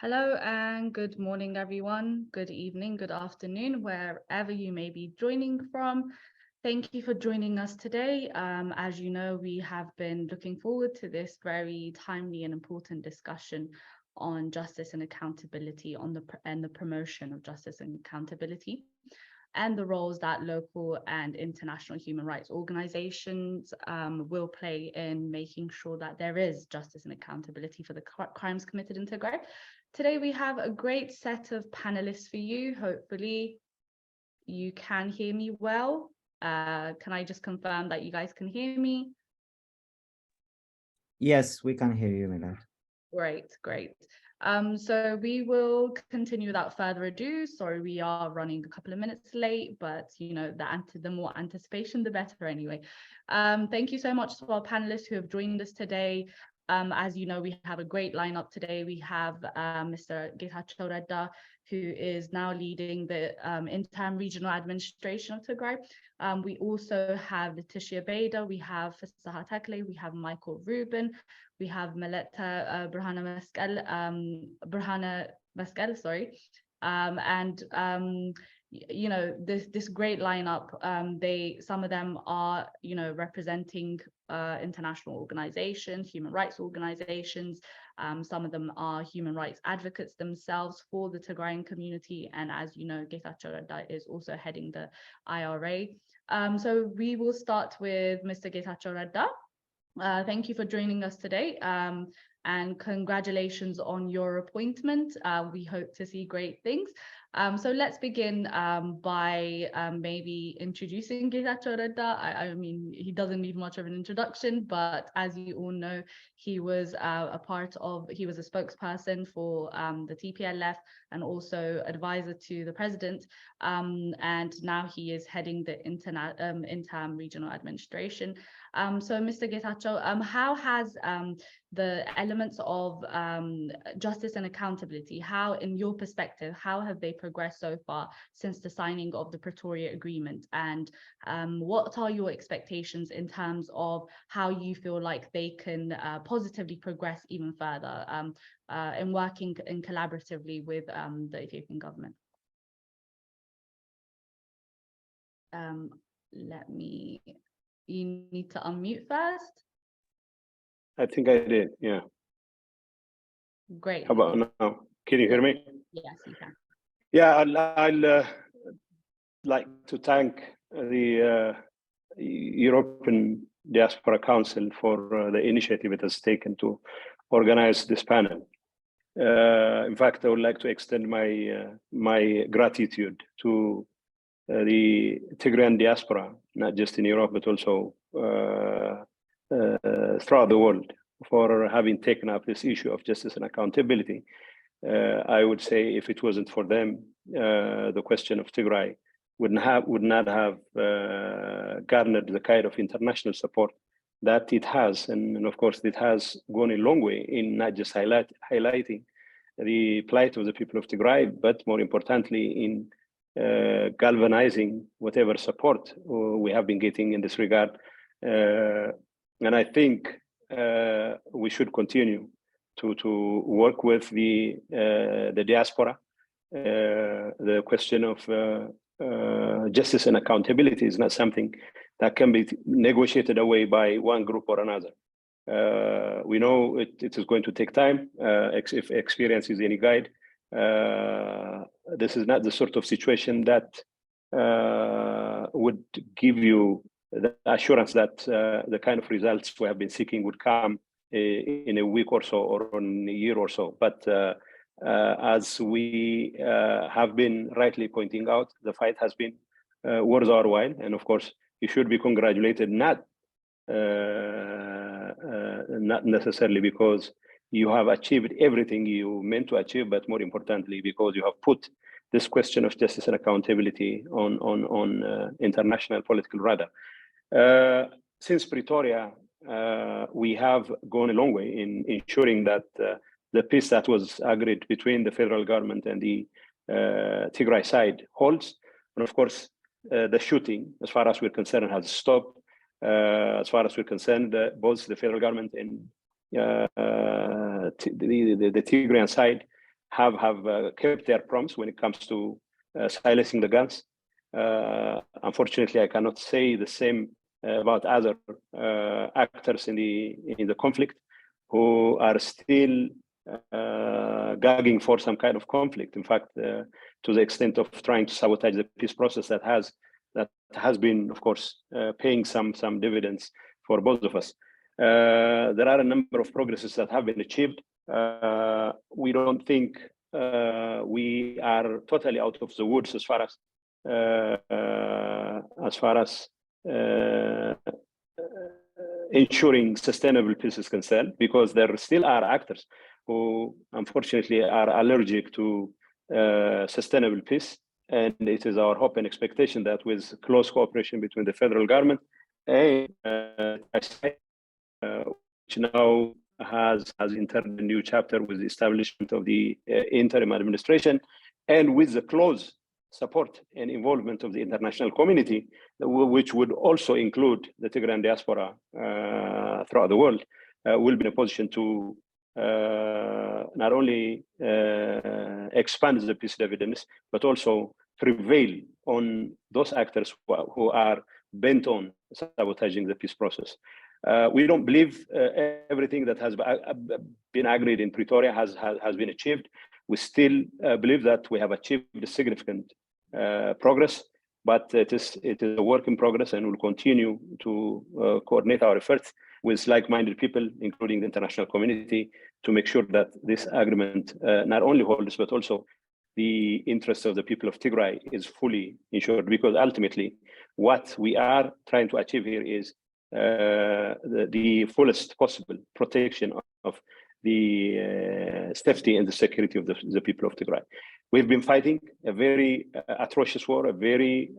Hello and good morning, everyone. Good evening, good afternoon, wherever you may be joining from. Thank you for joining us today. As you know, we have been looking forward to this very timely and important discussion on justice and accountability and the promotion of justice and accountability, and the roles that local and international human rights organizations will play in making sure that there is justice and accountability for the crimes committed in Tigray. Today, we have a great set of panelists for you. Hopefully, you can hear me well. Can I just confirm that you guys can hear me? Yes, we can hear you, Milad. Great. So we will continue without further ado. Sorry, we are running a couple of minutes late, but you know, the more anticipation, the better anyway. Thank you so much to our panelists who have joined us today. As you know, we have a great lineup today. We have Mr. Getachew Redda, who is now leading the interim regional administration of Tigray. We also have Letitia Bader, we have Fasaha Takle, we have Michael Rubin, we have Meleta Burhana Meskel, sorry. You know, this great lineup, some of them are, you know, representing international organizations, human rights organizations. Some of them are human rights advocates themselves for the Tigrayan community. And as you know, Getachew Redda is also heading the IRA. So we will start with Mr. Getachew Redda. Thank you for joining us today. And congratulations on your appointment. We hope to see great things. So let's begin by maybe introducing Getachew Redda. I mean, he doesn't need much of an introduction, but as you all know, he was a spokesperson for the TPLF and also advisor to the president. And now he is heading the interim regional administration. So Mr. Getachew, how has the elements of justice and accountability, how, in your perspective, how have they progressed so far since the signing of the Pretoria Agreement? And what are your expectations in terms of how you feel like they can positively progress even further in working collaboratively with the Ethiopian government? You need to unmute first. I think I did, yeah. Great. How about now? Can you hear me? Yes, you can. Yeah, I'll like to thank the European Diaspora Council for the initiative it has taken to organize this panel. In fact, I would like to extend my gratitude to the Tigrayan diaspora, not just in Europe, but also throughout the world, for having taken up this issue of justice and accountability. I would say if it wasn't for them, the question of Tigray would not have garnered the kind of international support that it has. And of course, it has gone a long way in not just highlighting the plight of the people of Tigray, but more importantly, in galvanizing whatever support we have been getting in this regard. And I think we should continue to work with the diaspora. The question of justice and accountability is not something that can be negotiated away by one group or another. We know it is going to take time. If experience is any guide, this is not the sort of situation that would give you the assurance that the kind of results we have been seeking would come in a week or so, or in a year or so. But as we have been rightly pointing out, the fight has been worth our while. And of course, you should be congratulated, not necessarily because you have achieved everything you meant to achieve, but more importantly, because you have put this question of justice and accountability on international political radar. Since Pretoria, we have gone a long way in ensuring that the peace that was agreed between the federal government and the Tigray side holds. And of course, the shooting, as far as we're concerned, has stopped. As far as we're concerned, both the federal government and the Tigrayan side have kept their promise when it comes to silencing the guns. Unfortunately, I cannot say the same about other actors in the conflict who are still gagging for some kind of conflict. In fact, to the extent of trying to sabotage the peace process that has been, of course, paying some dividends for both of us. There are a number of progresses that have been achieved. We don't think we are totally out of the woods as far as ensuring sustainable peace is concerned, because there still are actors who unfortunately are allergic to sustainable peace. And it is our hope and expectation that with close cooperation between the federal government and which now has entered a new chapter with the establishment of the interim administration, and with the close support and involvement of the international community, which would also include the Tigrayan diaspora throughout the world, will be in a position to not only expand the peace dividends, but also prevail on those actors who are bent on sabotaging the peace process. We don't believe everything that has been agreed in Pretoria has been achieved. We still believe that we have achieved significant progress, but it is a work in progress, and we'll continue to coordinate our efforts with like-minded people, including the international community, to make sure that this agreement not only holds, but also the interests of the people of Tigray is fully ensured. Because ultimately, what we are trying to achieve here is the fullest possible protection of the safety and the security of the people of Tigray. We've been fighting a very atrocious war, a very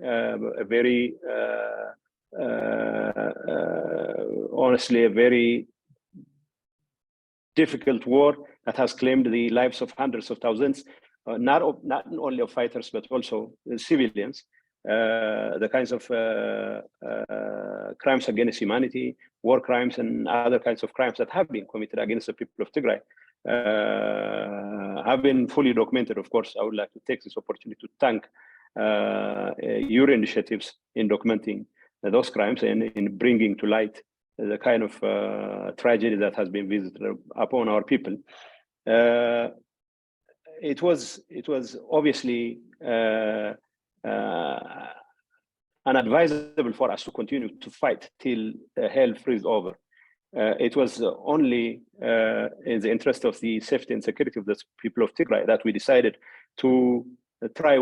honestly, a very difficult war that has claimed the lives of hundreds of thousands, not only of fighters, but also civilians. The kinds of crimes against humanity, war crimes, and other kinds of crimes that have been committed against the people of Tigray have been fully documented. Of course, I would like to take this opportunity to thank your initiatives in documenting those crimes and in bringing to light the kind of tragedy that has been visited upon our people. It was obviously unadvisable for us to continue to fight till hell freezes over. It was only in the interest of the safety and security of the people of Tigray that we decided to try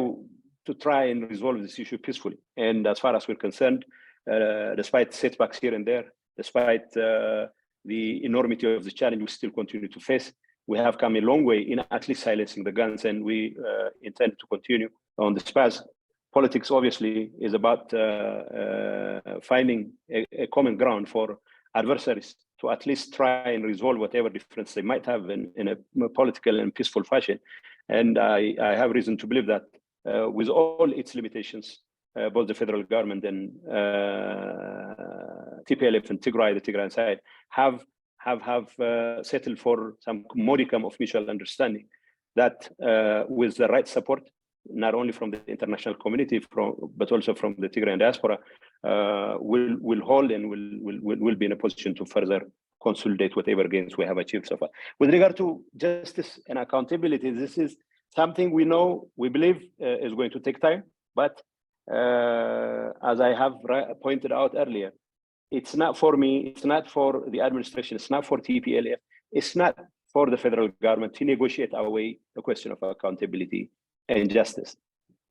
and resolve this issue peacefully. And as far as we're concerned, despite setbacks here and there, despite the enormity of the challenge we still continue to face, we have come a long way in at least silencing the guns, and we intend to continue on this path. Politics obviously is about finding a common ground for adversaries to at least try and resolve whatever difference they might have in a political and peaceful fashion. And I have reason to believe that with all its limitations, both the federal government and TPLF and Tigray, the Tigrayan side, have settled for some modicum of mutual understanding that with the right support, not only from the international community, but also from the Tigrayan diaspora, will hold and will be in a position to further consolidate whatever gains we have achieved so far. With regard to justice and accountability, this is something we know, we believe is going to take time, but as I have pointed out earlier, it's not for me, it's not for the administration, it's not for TPLF, it's not for the federal government to negotiate away the question of accountability and justice.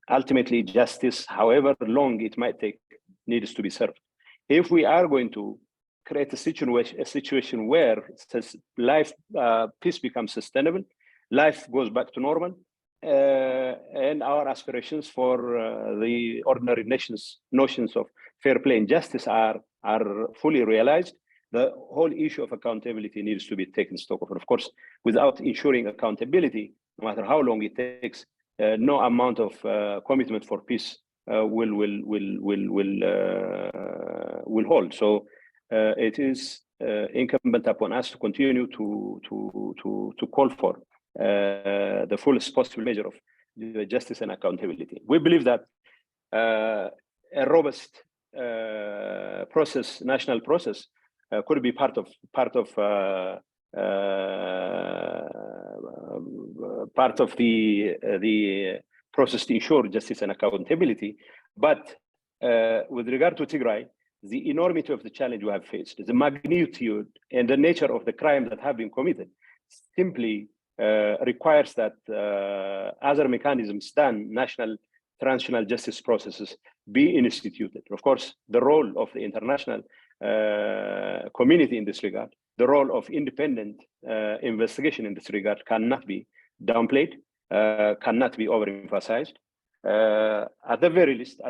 Ultimately, justice, however long it might take, needs to be served. If we are going to create a situation where life, peace becomes sustainable, life goes back to normal, and our aspirations for the ordinary notions of fair play and justice are fully realized, the whole issue of accountability needs to be taken stock of. And of course, without ensuring accountability, no matter how long it takes, no amount of commitment for peace will hold. So it is incumbent upon us to continue to call for the fullest possible measure of justice and accountability. We believe that a robust process, national process, could be part of the process to ensure justice and accountability. But with regard to Tigray, the enormity of the challenge we have faced, the magnitude and the nature of the crime that have been committed, simply requires that other mechanisms than national transitional justice processes be instituted. Of course, the role of the international community in this regard, the role of independent investigation in this regard cannot be downplayed, cannot be overemphasized. At the very least,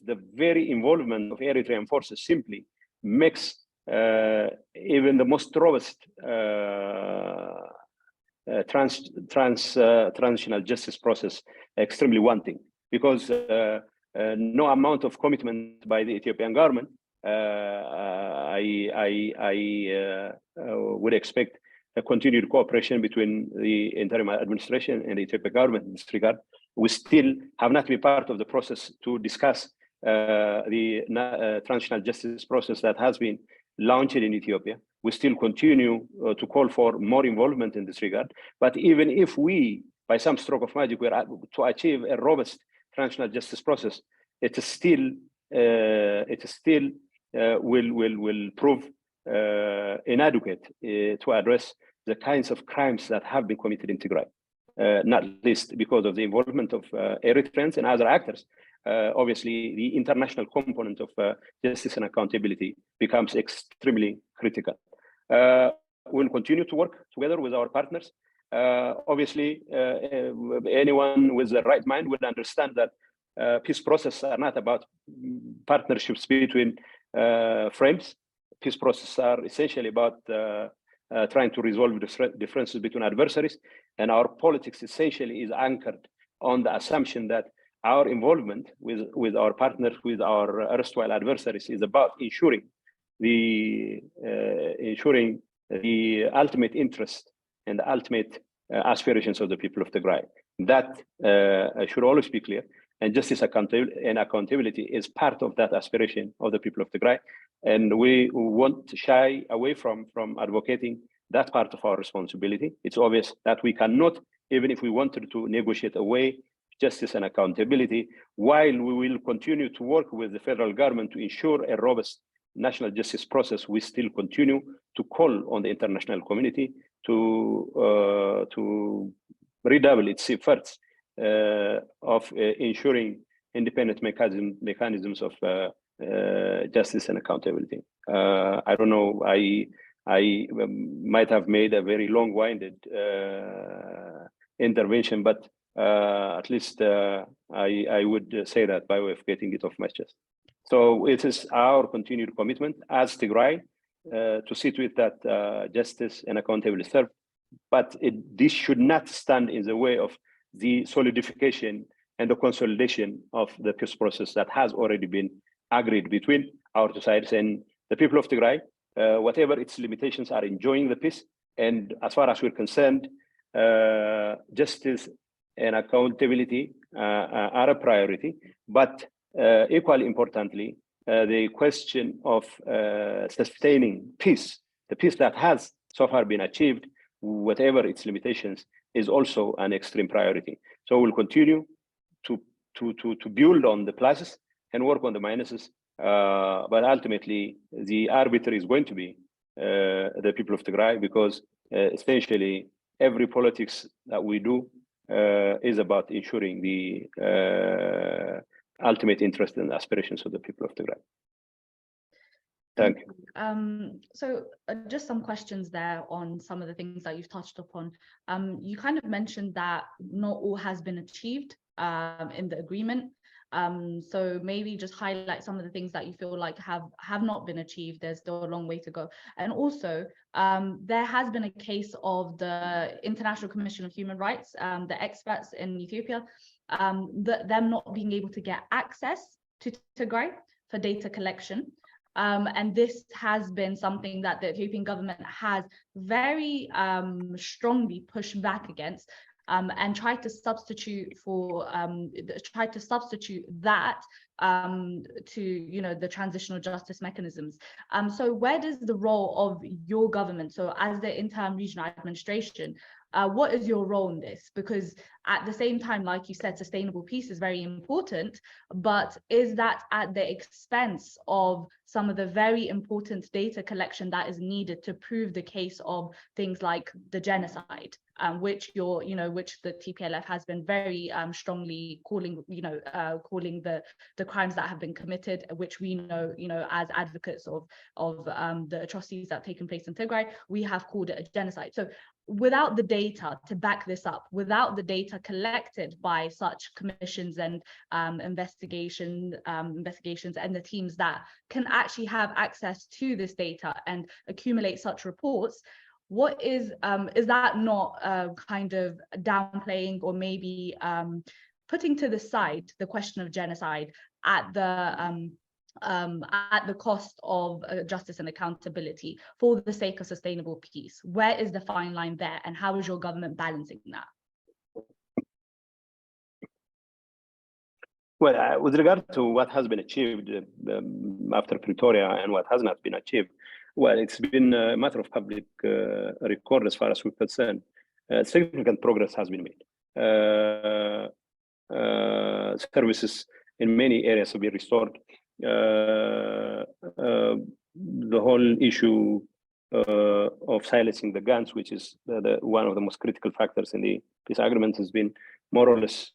the very involvement of Eritrean forces simply makes even the most robust transitional justice process extremely wanting, because no amount of commitment by the Ethiopian government, I would expect a continued cooperation between the interim administration and the Ethiopian government in this regard. We still have not been part of the process to discuss the transitional justice process that has been launched in Ethiopia. We still continue to call for more involvement in this regard. But even if we, by some stroke of magic, were able to achieve a robust transitional justice process, it still will prove inadequate to address the kinds of crimes that have been committed in Tigray, not least because of the involvement of Eritreans and other actors. Obviously, the international component of justice and accountability becomes extremely critical. We'll continue to work together with our partners. Obviously, anyone with the right mind would understand that peace processes are not about partnerships between friends. Peace processes are essentially about trying to resolve differences between adversaries. And our politics essentially is anchored on the assumption that our involvement with our partners, with our erstwhile adversaries, is about ensuring the ultimate interest and the ultimate aspirations of the people of Tigray. That should always be clear. And justice and accountability is part of that aspiration of the people of Tigray. And we won't shy away from advocating that part of our responsibility. It's obvious that we cannot, even if we wanted to negotiate away justice and accountability, while we will continue to work with the federal government to ensure a robust national justice process, we still continue to call on the international community to redouble its efforts of ensuring independent mechanisms of justice and accountability. I don't know, I might have made a very long-winded intervention, but at least I would say that by way of getting it off my chest. So it is our continued commitment as Tigray to see to it that justice and accountability serve, but this should not stand in the way of the solidification and the consolidation of the peace process that has already been agreed between our two sides. And the people of Tigray, whatever its limitations, are enjoying the peace. And as far as we're concerned, justice and accountability are a priority. But equally importantly, the question of sustaining peace, the peace that has so far been achieved, whatever its limitations, is also an extreme priority. So we'll continue to build on the pluses and work on the minuses, but ultimately the arbiter is going to be the people of Tigray, because essentially every politics that we do is about ensuring the ultimate interest and aspirations of the people of Tigray. Thank you. So just some questions there on some of the things that you've touched upon. You kind of mentioned that not all has been achieved in the agreement. So maybe just highlight some of the things that you feel like have not been achieved. There's still a long way to go. And also, there has been a case of the International Commission of Human Rights, the experts in Ethiopia, them not being able to get access to Tigray for data collection. And this has been something that the Ethiopian government has very strongly pushed back against, and tried to substitute that to, you know, the transitional justice mechanisms. So where does the role of your government, so as the interim regional administration, what is your role in this? Because at the same time, like you said, sustainable peace is very important, but is that at the expense of some of the very important data collection that is needed to prove the case of things like the genocide, which which the TPLF has been very strongly calling, calling the crimes that have been committed, which we know, as advocates of the atrocities that have taken place in Tigray, we have called it a genocide. So without the data to back this up, without the data collected by such commissions and investigations and the teams that can actually have access to this data and accumulate such reports, what is that not kind of downplaying or maybe putting to the side the question of genocide at the cost of justice and accountability for the sake of sustainable peace? Where is the fine line there, and how is your government balancing that? Well, with regard to what has been achieved after Pretoria and what has not been achieved, well, it's been a matter of public record as far as we're concerned. Significant progress has been made. Services in many areas have been restored. The whole issue of silencing the guns, which is one of the most critical factors in the peace agreement, has been more or less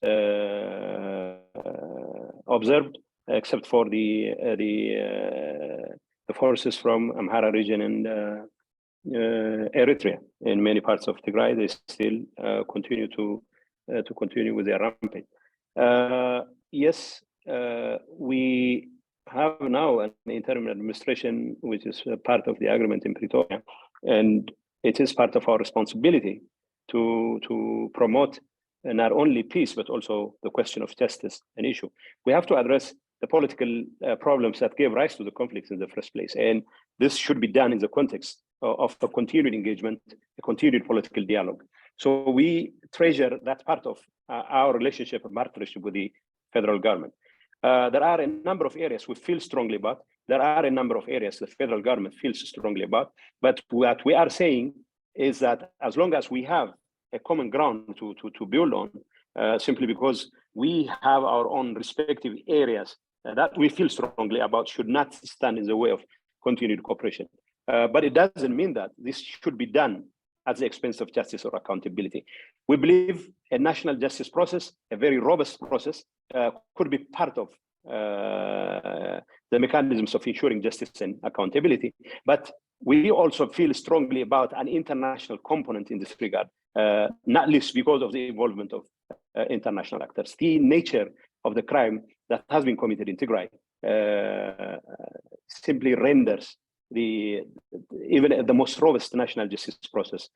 observed, except for the forces from Amhara region and Eritrea. In many parts of Tigray, they still continue with their rampage. Yes, we have now an interim administration, which is part of the agreement in Pretoria, and it is part of our responsibility to promote not only peace, but also the question of justice an issue. We have to address the political problems that gave rise to the conflicts in the first place. And this should be done in the context of a continued engagement, a continued political dialogue. So we treasure that part of our relationship and partnership with the federal government. There are a number of areas we feel strongly about. There are a number of areas the federal government feels strongly about. But what we are saying is that as long as we have a common ground to build on, simply because we have our own respective areas that we feel strongly about, should not stand in the way of continued cooperation. But it doesn't mean that this should be done at the expense of justice or accountability. We believe a national justice process, a very robust process, could be part of the mechanisms of ensuring justice and accountability. But we also feel strongly about an international component in this regard, not least because of the involvement of international actors. The nature of the crime that has been committed in Tigray simply renders even the most robust national justice process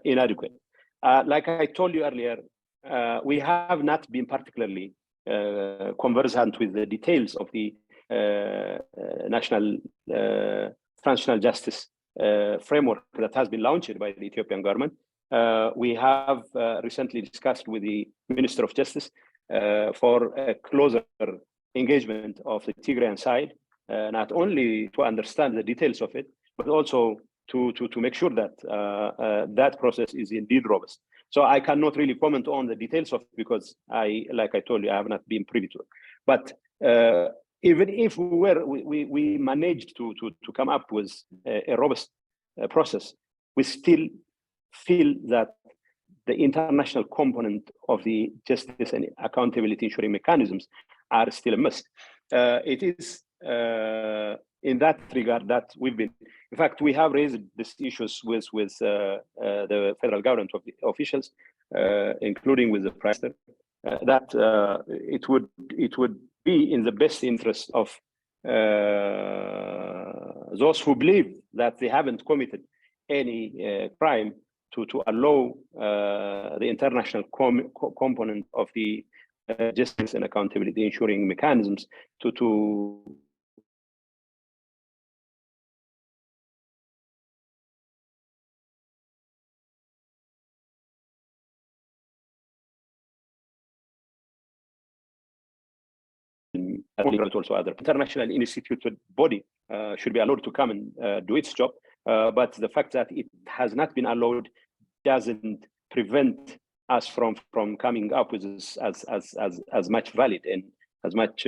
inadequate. Like I told you earlier, we have not been particularly conversant with the details of the national transitional justice framework that has been launched by the Ethiopian government. We have recently discussed with the Minister of Justice for a closer engagement of the Tigrayan side, not only to understand the details of it, but also to make sure that that process is indeed robust. So I cannot really comment on the details of it because like I told you, I have not been privy to it. But even if we managed to come up with a robust process, we still feel that the international component of the justice and accountability ensuring mechanisms are still a must. It is in that regard that we've been, in fact, we have raised these issues with the federal government officials, including with the Prime Minister, that it would be in the best interest of those who believe that they haven't committed any crime to allow the international component of the justice and accountability ensuring mechanisms to only but also other international instituted body should be allowed to come and do its job. But the fact that it has not been allowed doesn't prevent us from coming up with this as much valid and as much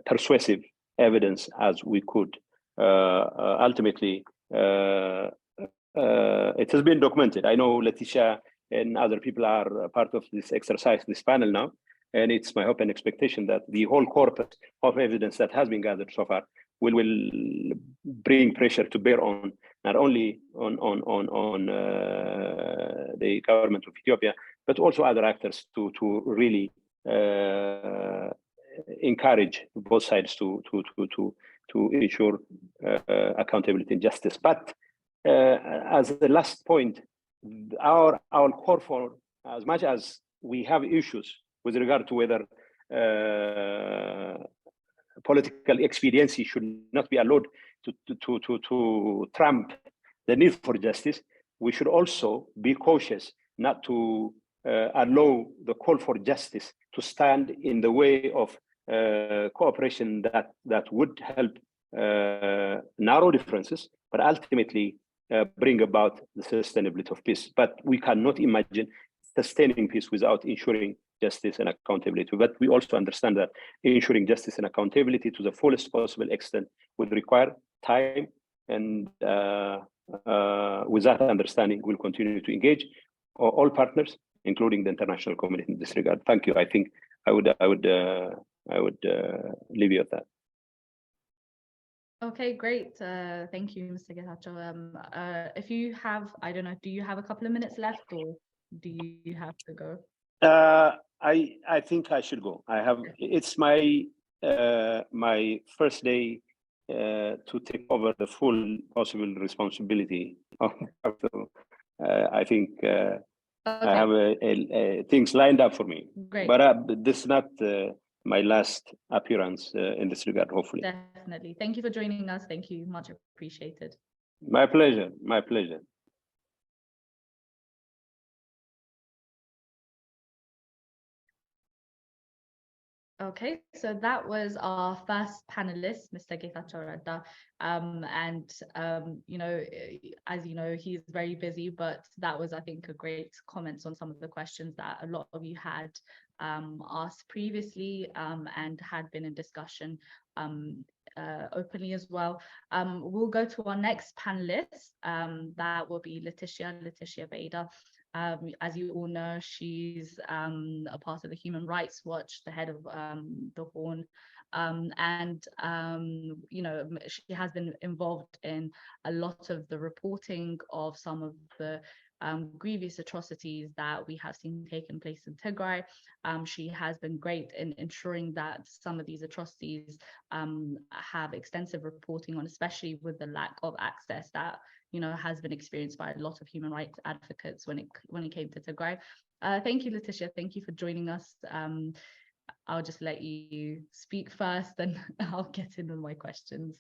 persuasive evidence as we could. Ultimately, it has been documented. I know Letitia and other people are part of this exercise, this panel now, and it's my hope and expectation that the whole corpus of evidence that has been gathered so far will bring pressure to bear on not only on the government of Ethiopia, but also other actors to really encourage both sides to ensure accountability and justice. But as the last point, our call for, as much as we have issues with regard to whether political expediency should not be allowed to trump the need for justice, we should also be cautious not to allow the call for justice to stand in the way of cooperation that would help narrow differences, but ultimately bring about the sustainability of peace. But we cannot imagine sustaining peace without ensuring justice and accountability. But we also understand that ensuring justice and accountability to the fullest possible extent would require time, and with that understanding, we'll continue to engage all partners, including the international community in this regard. Thank you. I think I would leave you at that. Okay, great. Thank you, Mr. Getachew. If you have, I don't know, do you have a couple of minutes left, or do you have to go? I think I should go. I have. It's my my first day to take over the full possible responsibility. So, I think okay. I have things lined up for me. Great. But this is not my last appearance in this regard, hopefully. Definitely. Thank you for joining us. Thank you. Much appreciated. My pleasure. My pleasure. Okay, so that was our first panelist, Mr. Getachew Radda. You know, as you know, he's very busy, but that was, I think, a great comment on some of the questions that a lot of you had asked previously and had been in discussion openly as well. We'll go to our next panelist. That will be Letitia Beda. As you all know, she's a part of the Human Rights Watch, the head of the Horn, you know, she has been involved in a lot of the reporting of some of the grievous atrocities that we have seen taking place in Tigray. She has been great in ensuring that some of these atrocities have extensive reporting on, especially with the lack of access that, you know, has been experienced by a lot of human rights advocates when it came to Tigray. Thank you, Letitia. Thank you for joining us. I'll just let you speak first, and I'll get into my questions.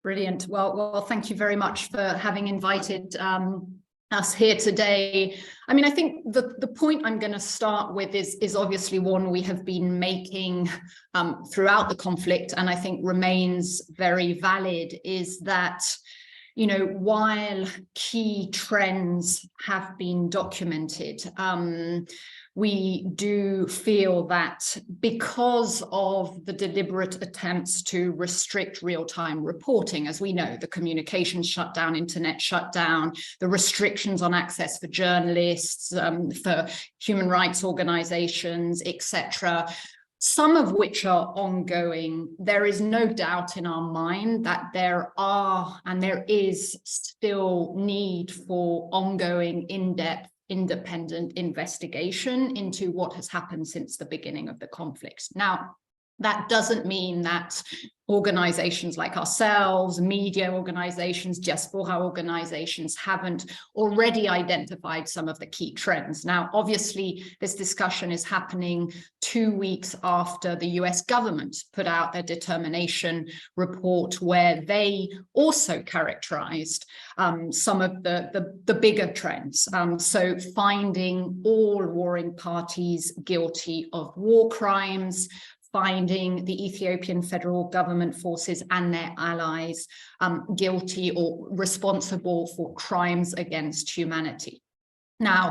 Brilliant. Well, thank you very much for having invited us here today. I mean, I think the point I'm going to start with is obviously one we have been making throughout the conflict, and I think remains very valid, is that, you know, while key trends have been documented, we do feel that because of the deliberate attempts to restrict real-time reporting, as we know, the communications shutdown, internet shutdown, the restrictions on access for journalists, for human rights organizations, etc., some of which are ongoing, there is no doubt in our mind that there are and there is still need for ongoing, in-depth, independent investigation into what has happened since the beginning of the conflict. Now, that doesn't mean that organizations like ourselves, media organizations, diaspora organizations haven't already identified some of the key trends. Now, obviously, this discussion is happening 2 weeks after the US government put out their determination report, where they also characterized some of the bigger trends. So finding all warring parties guilty of war crimes, finding the Ethiopian federal government forces and their allies guilty or responsible for crimes against humanity. Now,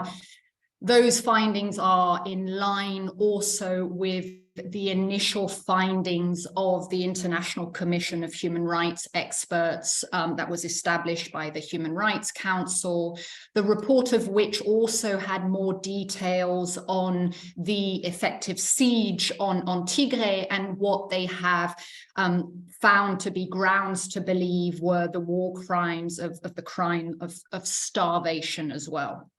those findings are in line also with the initial findings of the International Commission of Human Rights Experts that was established by the Human Rights Council, the report of which also had more details on the effective siege on Tigray and what they have found to be grounds to believe were the war crimes of the crime of starvation as well.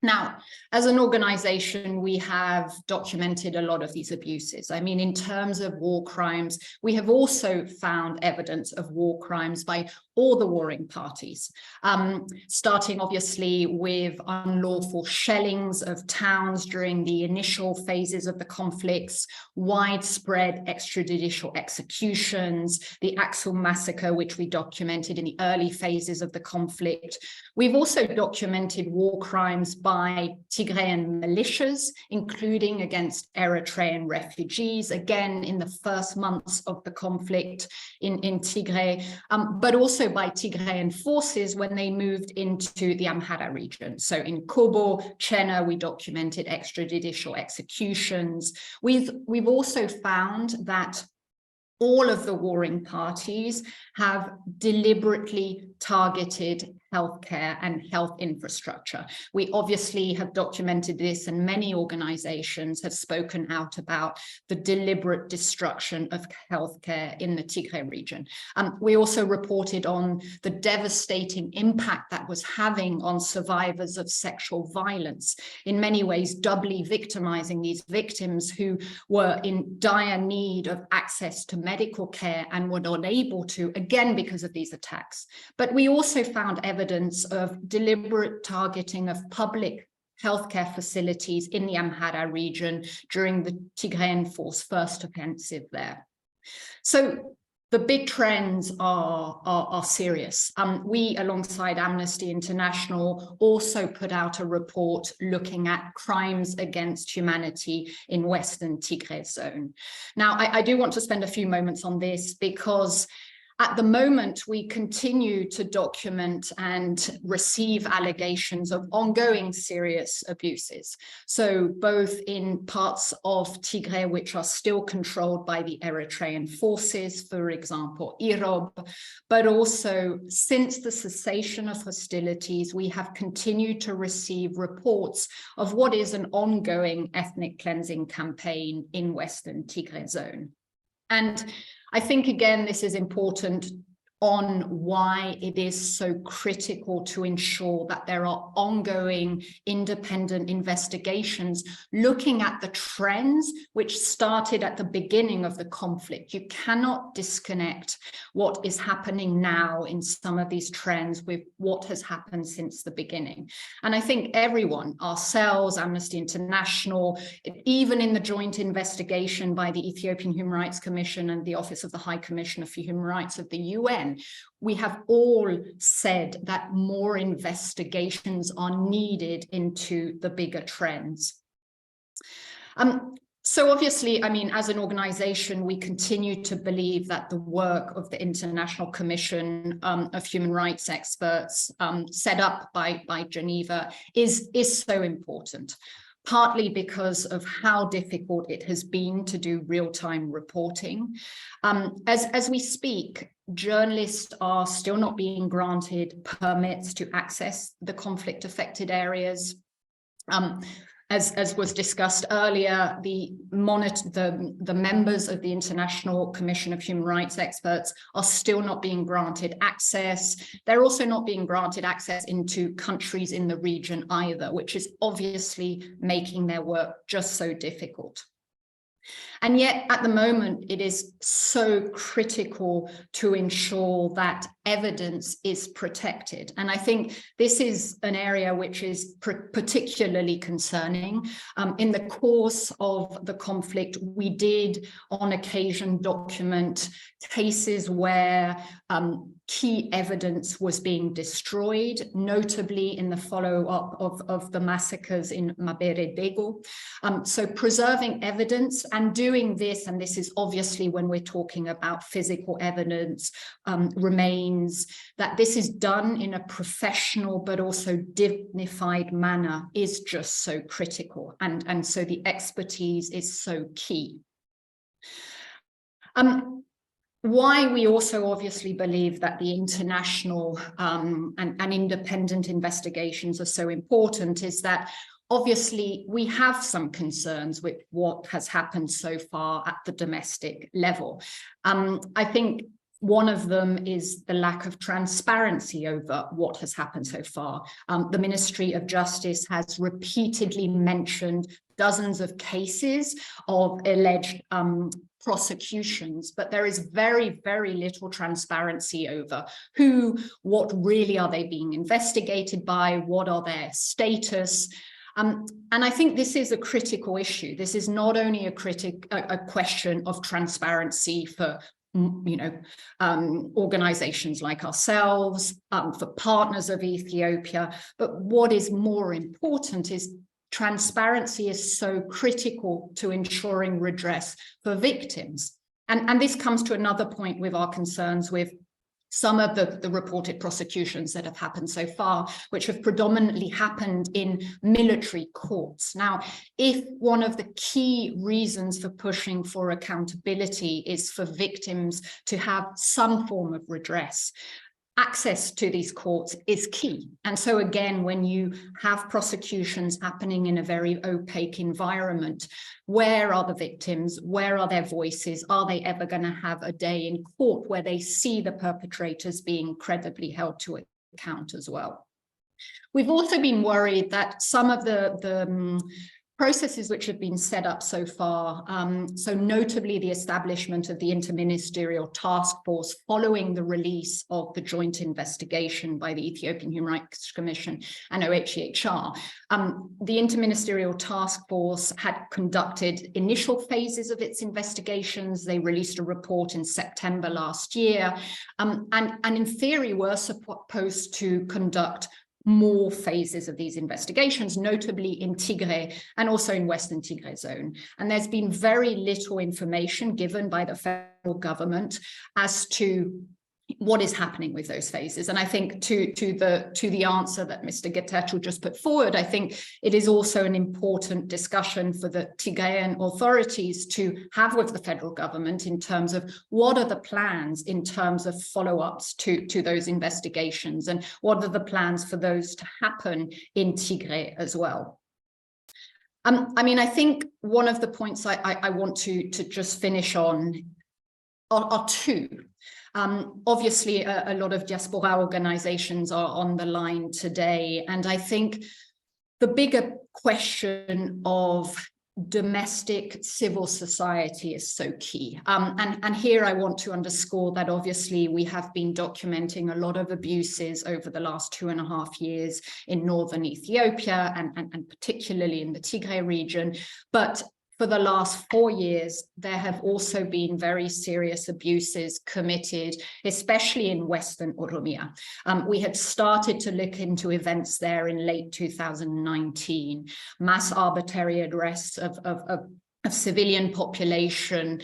Now, as an organization, we have documented a lot of these abuses. I mean, in terms of war crimes, we have also found evidence of war crimes by all the warring parties, starting obviously with unlawful shellings of towns during the initial phases of the conflicts, widespread extrajudicial executions, the Axel massacre, which we documented in the early phases of the conflict. We've also documented war crimes by Tigrayan militias, including against Eritrean refugees, again in the first months of the conflict in Tigray, but also by Tigrayan forces when they moved into the Amhara region. So in Kobo, Chena, we documented extrajudicial executions. We've also found that all of the warring parties have deliberately targeted healthcare and health infrastructure. We obviously have documented this, and many organizations have spoken out about the deliberate destruction of healthcare in the Tigray region. We also reported on the devastating impact that was having on survivors of sexual violence, in many ways doubly victimizing these victims who were in dire need of access to medical care and were not able to, again, because of these attacks. But we also found evidence of deliberate targeting of public healthcare facilities in the Amhara region during the Tigrayan force first offensive there. So the big trends are serious. We, alongside Amnesty International, also put out a report looking at crimes against humanity in Western Tigray zone. Now, I do want to spend a few moments on this because at the moment, we continue to document and receive allegations of ongoing serious abuses. So both in parts of Tigray, which are still controlled by the Eritrean forces, for example, Irob, but also since the cessation of hostilities, we have continued to receive reports of what is an ongoing ethnic cleansing campaign in Western Tigray zone. And I think, again, this is important on why it is so critical to ensure that there are ongoing independent investigations looking at the trends which started at the beginning of the conflict. You cannot disconnect what is happening now in some of these trends with what has happened since the beginning. And I think everyone, ourselves, Amnesty International, even in the joint investigation by the Ethiopian Human Rights Commission and the Office of the High Commissioner for Human Rights of the UN, we have all said that more investigations are needed into the bigger trends. So obviously, I mean, as an organization, we continue to believe that the work of the International Commission of Human Rights Experts set up by Geneva is so important. Partly because of how difficult it has been to do real-time reporting. As we speak, journalists are still not being granted permits to access the conflict-affected areas. As was discussed earlier, the members of the International Commission of Human Rights Experts are still not being granted access. They're also not being granted access into countries in the region either, which is obviously making their work just so difficult. And yet at the moment, it is so critical to ensure that evidence is protected. And I think this is an area which is particularly concerning. In the course of the conflict, we did on occasion document cases where key evidence was being destroyed, notably in the follow-up of the massacres in Mabere Dego. So preserving evidence and doing this, and this is obviously when we're talking about physical evidence, remains, that this is done in a professional but also dignified manner is just so critical. And so the expertise is so key. Why we also obviously believe that the international and independent investigations are so important is that obviously we have some concerns with what has happened so far at the domestic level. I think one of them is the lack of transparency over what has happened so far. The Ministry of Justice has repeatedly mentioned dozens of cases of alleged prosecutions, but there is very, very little transparency over what really are they being investigated by, what are their status. And I think this is a critical issue. This is not only a question of transparency for organizations like ourselves, for partners of Ethiopia, but what is more important is transparency is so critical to ensuring redress for victims. And this comes to another point with our concerns with some of the reported prosecutions that have happened so far, which have predominantly happened in military courts. Now, if one of the key reasons for pushing for accountability is for victims to have some form of redress, access to these courts is key. And so again, when you have prosecutions happening in a very opaque environment, where are the victims? Where are their voices? Are they ever going to have a day in court where they see the perpetrators being credibly held to account as well? We've also been worried that some of the processes which have been set up so far, so notably the establishment of the interministerial task force following the release of the joint investigation by the Ethiopian Human Rights Commission and OHCHR. The interministerial task force had conducted initial phases of its investigations. They released a report in September last year, and in theory were supposed to conduct more phases of these investigations, notably in Tigray and also in Western Tigray zone. And there's been very little information given by the federal government as to what is happening with those phases. And I think to the answer that Mr. Getachew just put forward, I think it is also an important discussion for the Tigrayan authorities to have with the federal government in terms of what are the plans in terms of follow-ups to those investigations, and what are the plans for those to happen in Tigray as well. I mean, I think one of the points I want to just finish on are two. Obviously, a lot of diaspora organizations are on the line today, and I think the bigger question of domestic civil society is so key. And here I want to underscore that obviously we have been documenting a lot of abuses over the last 2.5 years in northern Ethiopia and particularly in the Tigray region, but for the last 4 years, there have also been very serious abuses committed, especially in Western Oromia. We had started to look into events there in late 2019, mass arbitrary arrests of civilian population,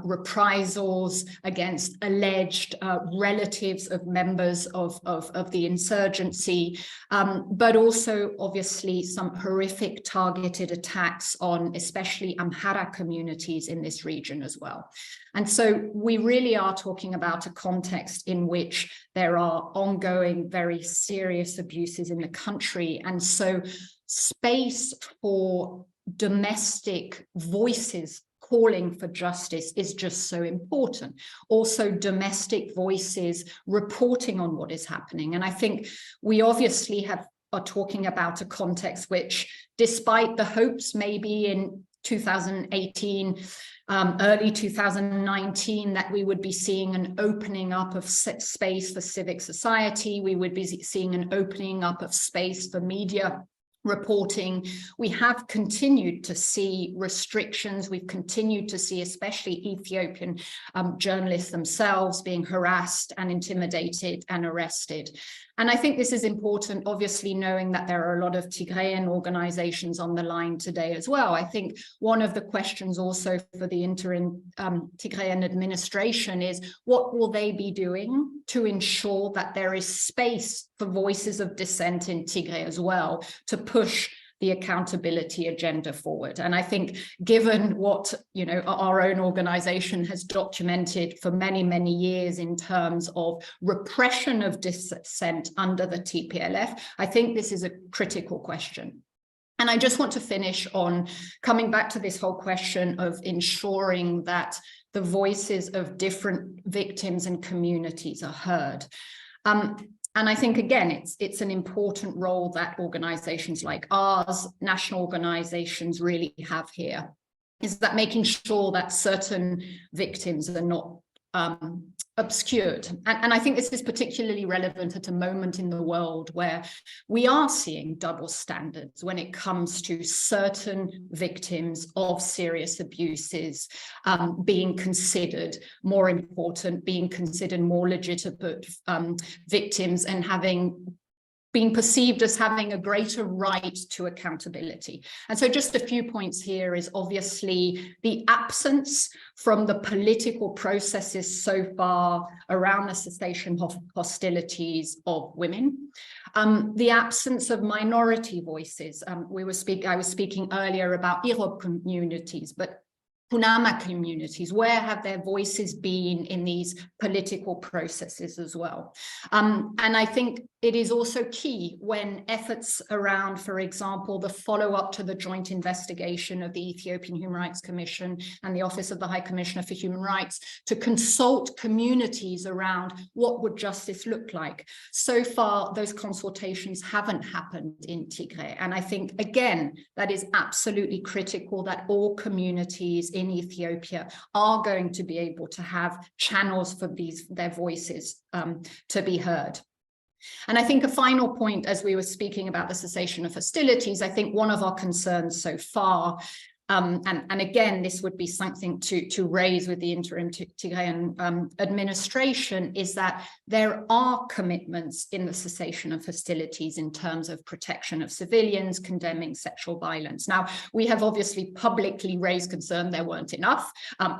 reprisals against alleged relatives of members of the insurgency, but also obviously some horrific targeted attacks on especially Amhara communities in this region as well. And so we really are talking about a context in which there are ongoing, very serious abuses in the country. And so space for domestic voices calling for justice is just so important. Also domestic voices reporting on what is happening. And I think we obviously are talking about a context which, despite the hopes maybe in 2018, early 2019, that we would be seeing an opening up of space for civic society. We would be seeing an opening up of space for media reporting. We have continued to see restrictions. We've continued to see, especially Ethiopian journalists themselves, being harassed and intimidated and arrested. And I think this is important, obviously, knowing that there are a lot of Tigrayan organizations on the line today as well. I think one of the questions also for the interim Tigrayan administration is, what will they be doing to ensure that there is space for voices of dissent in Tigray as well, to push the accountability agenda forward? And I think, given what, you know, our own organization has documented for many, many years in terms of repression of dissent under the TPLF, I think this is a critical question. And I just want to finish on coming back to this whole question of ensuring that the voices of different victims and communities are heard. And I think, again, it's an important role that organizations like ours, national organizations, really have here, is that making sure that certain victims are not obscured. And I think this is particularly relevant at a moment in the world where we are seeing double standards when it comes to certain victims of serious abuses being considered more important, being considered more legitimate victims, and being perceived as having a greater right to accountability. And so just a few points here is obviously the absence from the political processes so far around the cessation of hostilities of women, the absence of minority voices. I was speaking earlier about Irob communities, but Kunama communities, where have their voices been in these political processes as well? And I think it is also key when efforts around, for example, the follow-up to the joint investigation of the Ethiopian Human Rights Commission and the Office of the High Commissioner for Human Rights, to consult communities around what would justice look like. So far, those consultations haven't happened in Tigray. And I think, again, that is absolutely critical, that all communities in Ethiopia are going to be able to have channels for their voices to be heard. And I think a final point, as we were speaking about the cessation of hostilities, I think one of our concerns so far, and again, this would be something to raise with the interim Tigrayan administration, is that there are commitments in the cessation of hostilities in terms of protection of civilians, condemning sexual violence. Now, we have obviously publicly raised concern there weren't enough.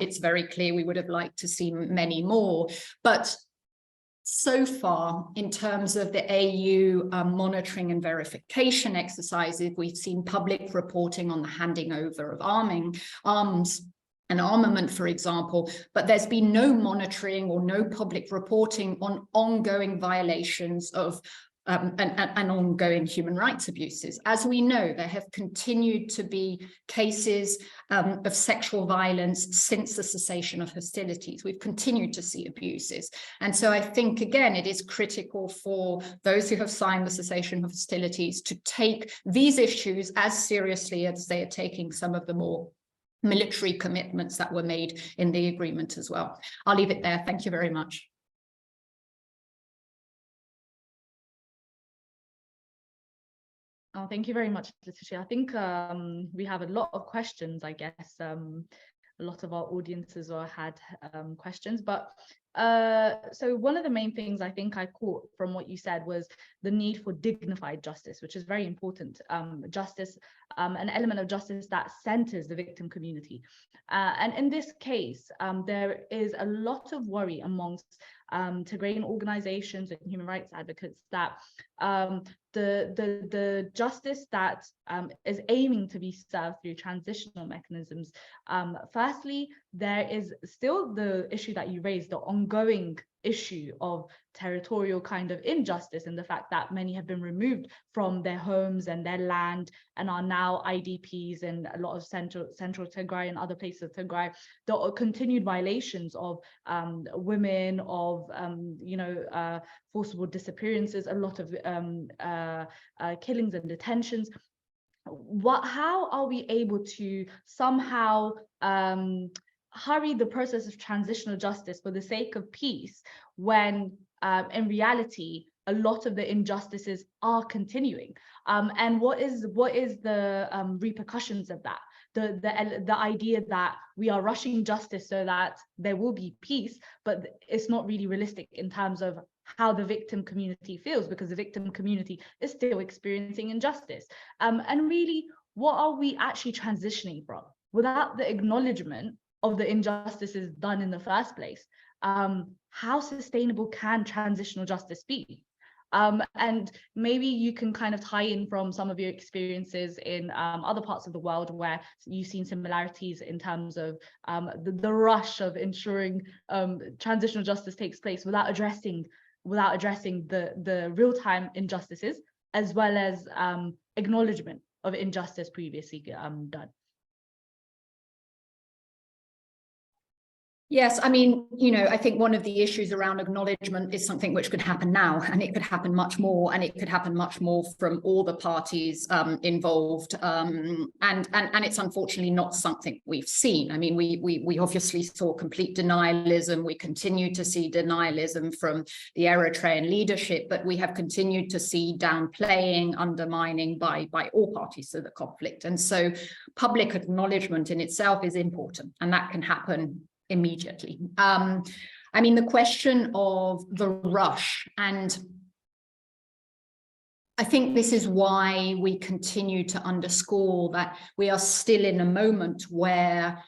It's very clear we would have liked to see many more, but so far, in terms of the AU monitoring and verification exercises, we've seen public reporting on the handing over of arms and armament, for example, but there's been no monitoring or no public reporting on ongoing violations of and ongoing human rights abuses. As we know, there have continued to be cases of sexual violence since the cessation of hostilities. We've continued to see abuses. And so I think, again, it is critical for those who have signed the cessation of hostilities to take these issues as seriously as they are taking some of the more military commitments that were made in the agreement as well. I'll leave it there. Thank you very much. Oh, thank you very much, Letitia. I think we have a lot of questions, I guess. A lot of our audiences had questions, but so one of the main things I think I caught from what you said was the need for dignified justice, which is very important. Justice, an element of justice that centers the victim community. And in this case, there is a lot of worry amongst Tigrayan organizations and human rights advocates that the justice that is aiming to be served through transitional mechanisms. Firstly, there is still the issue that you raised, the ongoing issue of territorial kind of injustice, and the fact that many have been removed from their homes and their land and are now IDPs in a lot of central Tigray and other places of Tigray. The continued violations of women, of forcible disappearances, a lot of killings and detentions. how are we able to somehow hurry the process of transitional justice for the sake of peace when in reality a lot of the injustices are continuing, and what is the repercussions of that? The idea that we are rushing justice so that there will be peace, but it's not really realistic in terms of how the victim community feels, because the victim community is still experiencing injustice. And really, what are we actually transitioning from without the acknowledgement of the injustices done in the first place? How sustainable can transitional justice be? And maybe you can kind of tie in from some of your experiences in other parts of the world where you've seen similarities in terms of the rush of ensuring transitional justice takes place without addressing the real-time injustices, as well as acknowledgement of injustice previously done. Yes, I mean, you know, I think one of the issues around acknowledgement is something which could happen now, and it could happen much more, and it could happen much more from all the parties involved. And it's unfortunately not something we've seen. I mean, we obviously saw complete denialism. We continue to see denialism from the Eritrean leadership, but we have continued to see downplaying, undermining by all parties to the conflict. And so public acknowledgement in itself is important, and that can happen immediately. I mean, the question of the rush, and I think this is why we continue to underscore that we are still in a moment where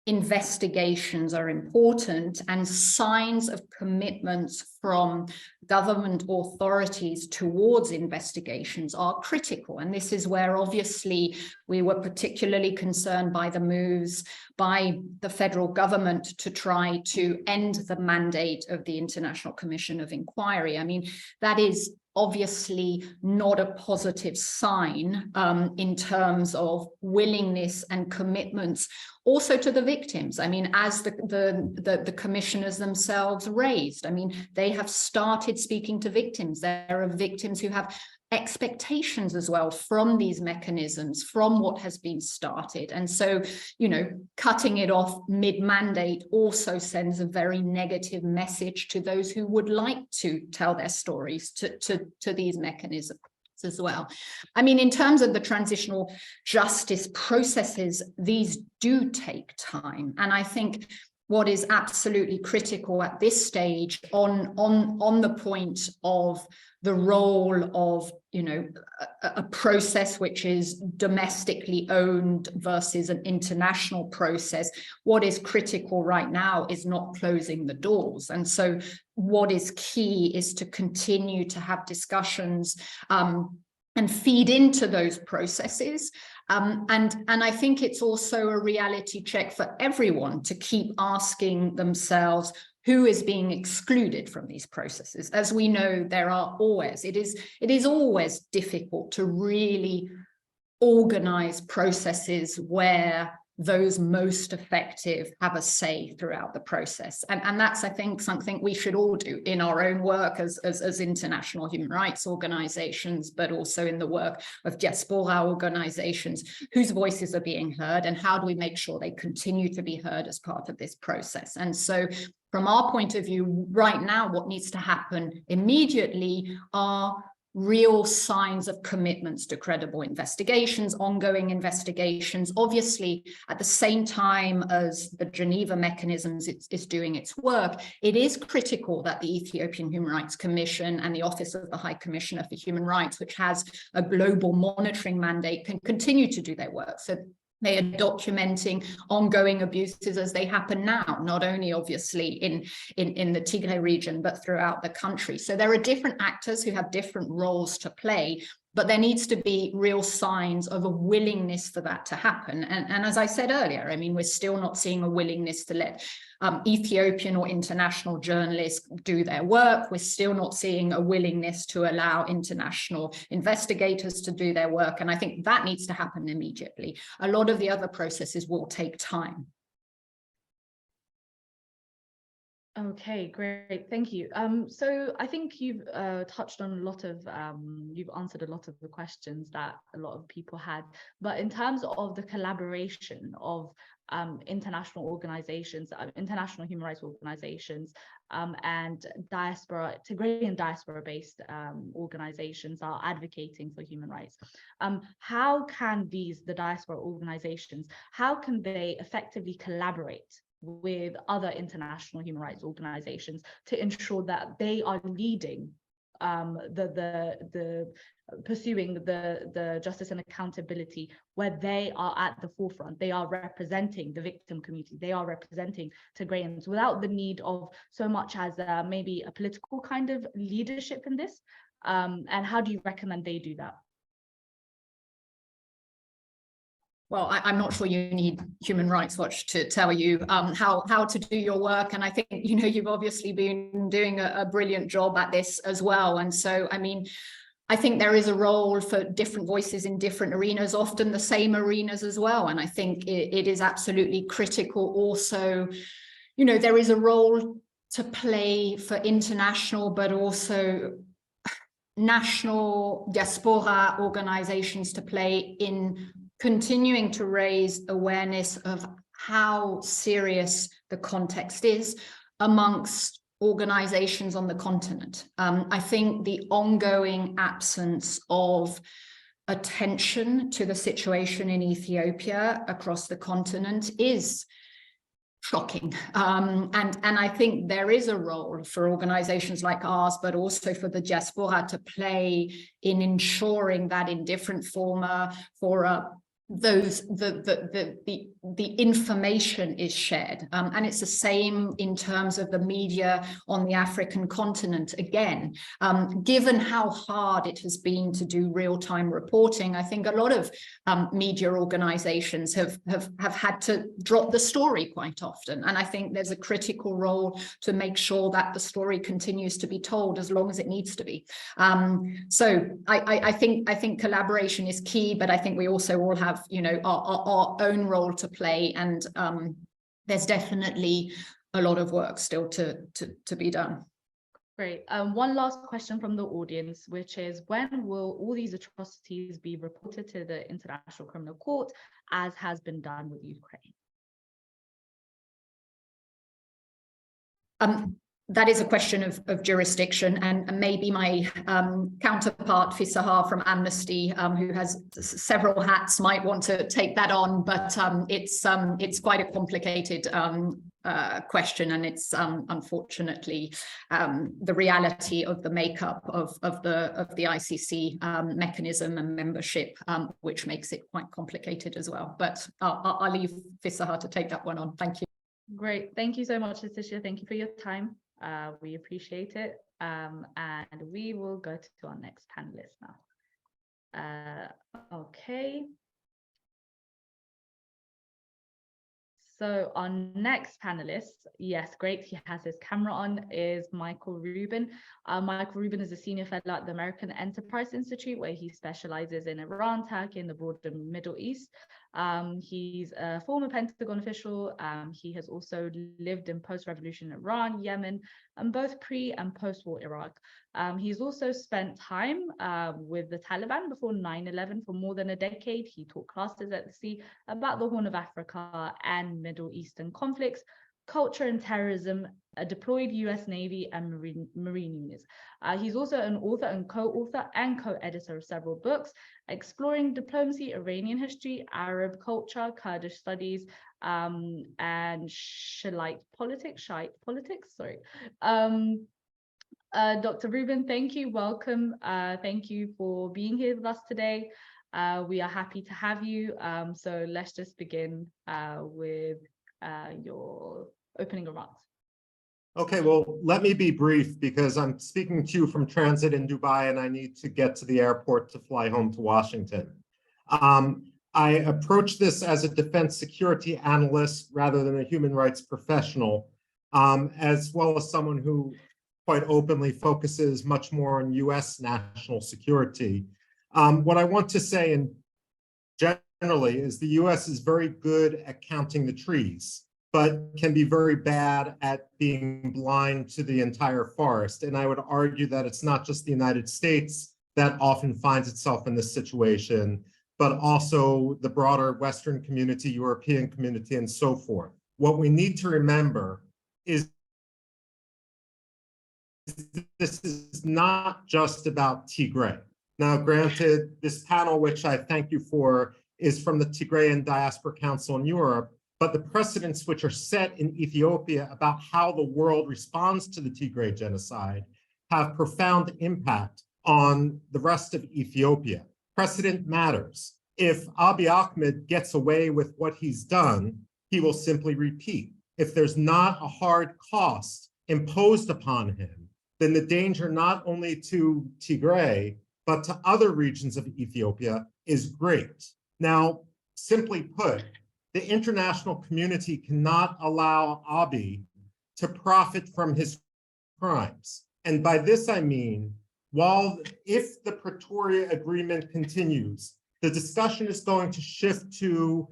investigations are important and signs of commitments from government authorities towards investigations are critical. And this is where obviously we were particularly concerned by the moves by the federal government to try to end the mandate of the International Commission of Inquiry. I mean, that is obviously not a positive sign in terms of willingness and commitments also to the victims. I mean, as the commissioners themselves raised, I mean, they have started speaking to victims. There are victims who have expectations as well from these mechanisms, from what has been started. And so, you know, cutting it off mid-mandate also sends a very negative message to those who would like to tell their stories to these mechanisms as well. I mean, in terms of the transitional justice processes, these do take time. And I think what is absolutely critical at this stage on the point of the role of, you know, a process which is domestically owned versus an international process, what is critical right now is not closing the doors. And so what is key is to continue to have discussions and feed into those processes. And I think it's also a reality check for everyone to keep asking themselves, who is being excluded from these processes? As we know, there are always, it is always difficult to really organize processes where those most effective have a say throughout the process. And that's, I think, something we should all do in our own work as international human rights organizations, but also in the work of diaspora organizations whose voices are being heard, and how do we make sure they continue to be heard as part of this process. And so from our point of view, right now, what needs to happen immediately are real signs of commitments to credible investigations, ongoing investigations. Obviously, at the same time as the Geneva mechanisms is doing its work, it is critical that the Ethiopian Human Rights Commission and the Office of the High Commissioner for Human Rights, which has a global monitoring mandate, can continue to do their work. So they are documenting ongoing abuses as they happen now, not only obviously in the Tigray region, but throughout the country. So there are different actors who have different roles to play, but there needs to be real signs of a willingness for that to happen. And as I said earlier, I mean, we're still not seeing a willingness to let Ethiopian or international journalists do their work. We're still not seeing a willingness to allow international investigators to do their work. And I think that needs to happen immediately. A lot of the other processes will take time. Okay, great. Thank you. So I think you've touched on a lot of, you've answered a lot of the questions that a lot of people had. But in terms of the collaboration of international organizations, international human rights organizations, and diaspora, Tigrayan diaspora-based organizations are advocating for human rights. How can the diaspora organizations, how can they effectively collaborate with other international human rights organizations to ensure that they are leading the pursuing the justice and accountability, where they are at the forefront, they are representing the victim community, they are representing Tigrayans without the need of so much as maybe a political kind of leadership in this? And how do you recommend they do that? Well, I'm not sure you need Human Rights Watch to tell you how to do your work. And I think, you know, you've obviously been doing a brilliant job at this as well. And so, I mean, I think there is a role for different voices in different arenas, often the same arenas as well. And I think it is absolutely critical also, you know, there is a role to play for international, but also national diaspora organizations to play in continuing to raise awareness of how serious the context is amongst organizations on the continent. I think the ongoing absence of attention to the situation in Ethiopia across the continent is shocking. And I think there is a role for organizations like ours, but also for the diaspora to play in ensuring that in different forma for the information is shared. And it's the same in terms of the media on the African continent. Again, given how hard it has been to do real-time reporting, I think a lot of media organizations have had to drop the story quite often. And I think there's a critical role to make sure that the story continues to be told as long as it needs to be. So I think collaboration is key, but I think we also all have, you know, our own role to play, and there's definitely a lot of work still to be done. Great. One last question from the audience, which is, when will all these atrocities be reported to the International Criminal Court, as has been done with Ukraine? That is a question of jurisdiction, and maybe my counterpart Fisahar from Amnesty, who has several hats, might want to take that on. But it's quite a complicated question, and it's unfortunately the reality of the makeup of the ICC mechanism and membership, which makes it quite complicated as well. But I'll leave Fisahar to take that one on. Thank you. Great. Thank you so much, Letitia. Thank you for your time. We appreciate it. And we will go to our next panelist now. Okay. So our next panelist, yes, great, he has his camera on, is Michael Rubin. Michael Rubin is a senior fellow at the American Enterprise Institute, where he specializes in Iran, Turkey, and the broader Middle East. He's a former Pentagon official. He has also lived in post-revolution Iran, Yemen, and both pre- and post-war Iraq. He's also spent time with the Taliban before 9/11 for more than a decade. He taught classes at the sea about the Horn of Africa and Middle Eastern conflicts, culture and terrorism, a deployed US Navy and Marine units. He's also an author and co-author and co-editor of several books exploring diplomacy, Iranian history, Arab culture, Kurdish studies, and Shiite politics. Sorry. Dr. Rubin, thank you. Welcome. Thank you for being here with us today. We are happy to have you. So let's just begin with your opening remarks. Okay, well, let me be brief because I'm speaking to you from transit in Dubai and I need to get to the airport to fly home to Washington. I approach this as a defense security analyst rather than a human rights professional, as well as someone who quite openly focuses much more on US national security. What I want to say in generally is the US is very good at counting the trees. but can be very bad at being blind to the entire forest. And I would argue that it's not just the United States that often finds itself in this situation, but also the broader Western community, European community, and so forth. What we need to remember is this is not just about Tigray. Now, granted, this panel, which I thank you for, is from the Tigrayan Diaspora Council in Europe, but the precedents which are set in Ethiopia about how the world responds to the Tigray genocide have profound impact on the rest of Ethiopia. Precedent matters. If Abiy Ahmed gets away with what he's done, he will simply repeat. If there's not a hard cost imposed upon him, then the danger not only to Tigray, but to other regions of Ethiopia is great. Now, simply put, the international community cannot allow Abiy to profit from his crimes. And by this I mean, if the Pretoria Agreement continues, the discussion is going to shift to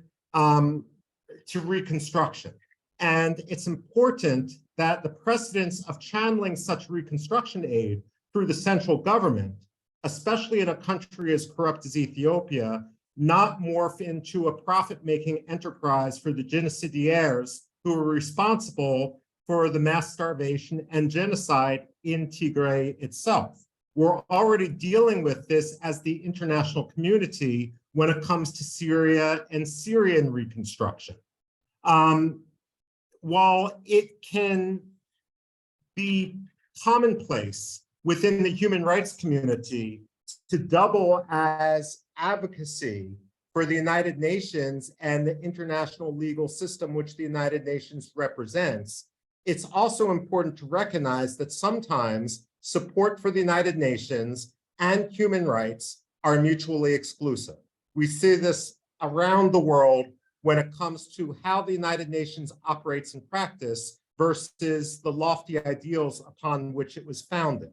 reconstruction. And it's important that the precedence of channeling such reconstruction aid through the central government, especially in a country as corrupt as Ethiopia, not morph into a profit-making enterprise for the genocidaires who are responsible for the mass starvation and genocide in Tigray itself. We're already dealing with this as the international community when it comes to Syria and Syrian reconstruction. While it can be commonplace within the human rights community to double as advocacy for the United Nations and the international legal system which the United Nations represents, it's also important to recognize that sometimes support for the United Nations and human rights are mutually exclusive. We see this around the world when it comes to how the United Nations operates in practice versus the lofty ideals upon which it was founded.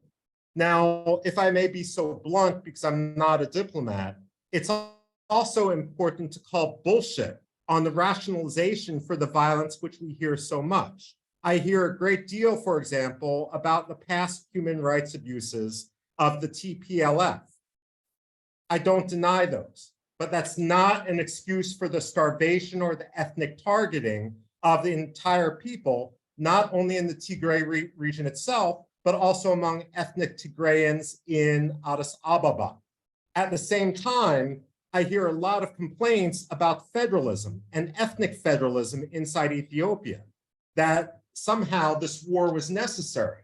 Now, if I may be so blunt, because I'm not a diplomat, it's also important to call bullshit on the rationalization for the violence which we hear so much. I hear a great deal, for example, about the past human rights abuses of the TPLF. I don't deny those, but that's not an excuse for the starvation or the ethnic targeting of the entire people, not only in the Tigray region itself, but also among ethnic Tigrayans in Addis Ababa. At the same time, I hear a lot of complaints about federalism and ethnic federalism inside Ethiopia, that somehow this war was necessary.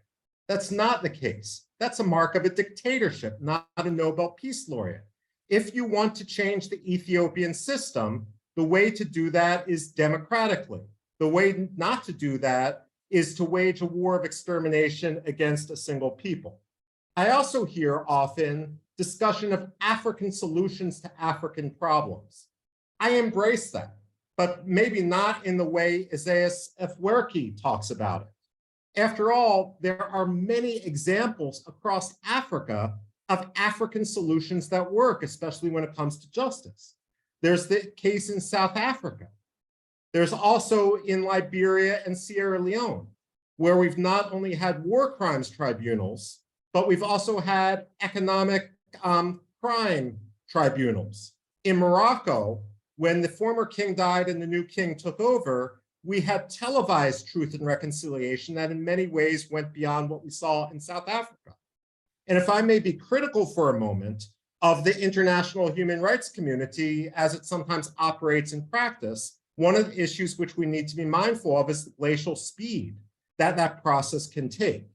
That's not the case. That's a mark of a dictatorship, not a Nobel Peace Laureate. If you want to change the Ethiopian system, the way to do that is democratically. The way not to do that is to wage a war of extermination against a single people. I also hear often discussion of African solutions to African problems. I embrace that, but maybe not in the way Isaias Afwerki talks about it. After all, there are many examples across Africa of African solutions that work, especially when it comes to justice. There's the case in South Africa. There's also in Liberia and Sierra Leone, where we've not only had war crimes tribunals, but we've also had economic crime tribunals. In Morocco, when the former king died and the new king took over, we had televised truth and reconciliation that in many ways went beyond what we saw in South Africa. And if I may be critical for a moment of the international human rights community as it sometimes operates in practice, one of the issues which we need to be mindful of is the glacial speed that that process can take.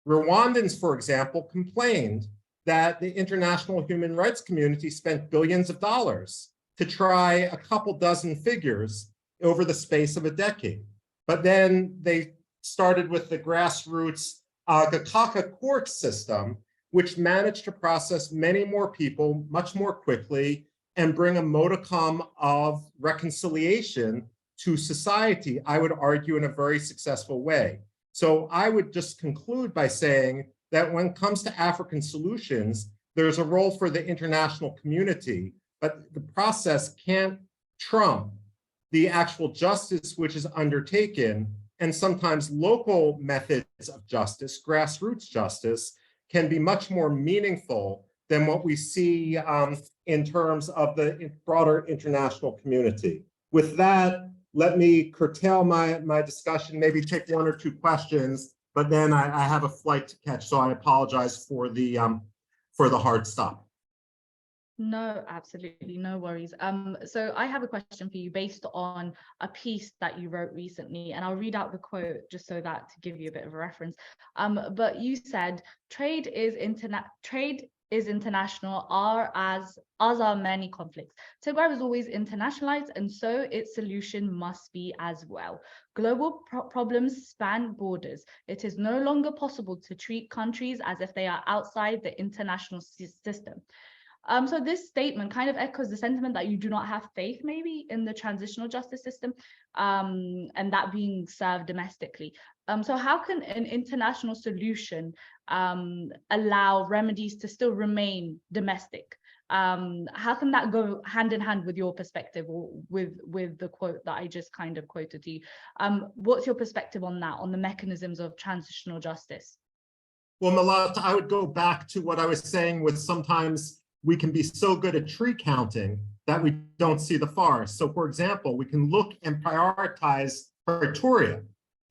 Rwandans, for example, complained that the international human rights community spent billions of dollars to try a couple dozen figures over the space of a decade. But then they started with the grassroots Gakaka court system, which managed to process many more people much more quickly and bring a modicum of reconciliation to society, I would argue, in a very successful way. So I would just conclude by saying that when it comes to African solutions, there's a role for the international community, but the process can't trump the actual justice which is undertaken, and sometimes local methods of justice, grassroots justice, can be much more meaningful than what we see in terms of the broader international community. With that, let me curtail my discussion, maybe take one or two questions, but then I have a flight to catch, so I apologize for the hard stop. No, absolutely, no worries. So I have a question for you based on a piece that you wrote recently, and I'll read out the quote just so that to give you a bit of a reference. But you said trade is international, as are many conflicts. Tigray was always internationalized, and so its solution must be as well. Global problems span borders. It is no longer possible to treat countries as if they are outside the international system. So this statement kind of echoes the sentiment that you do not have faith maybe in the transitional justice system, and that being served domestically. So how can an international solution allow remedies to still remain domestic? How can that go hand in hand with your perspective, or with the quote that I just kind of quoted to you? What's your perspective on that, on the mechanisms of transitional justice? Well, Malat, I would go back to what I was saying with sometimes we can be so good at tree counting that we don't see the forest. So for example, we can look and prioritize Pretoria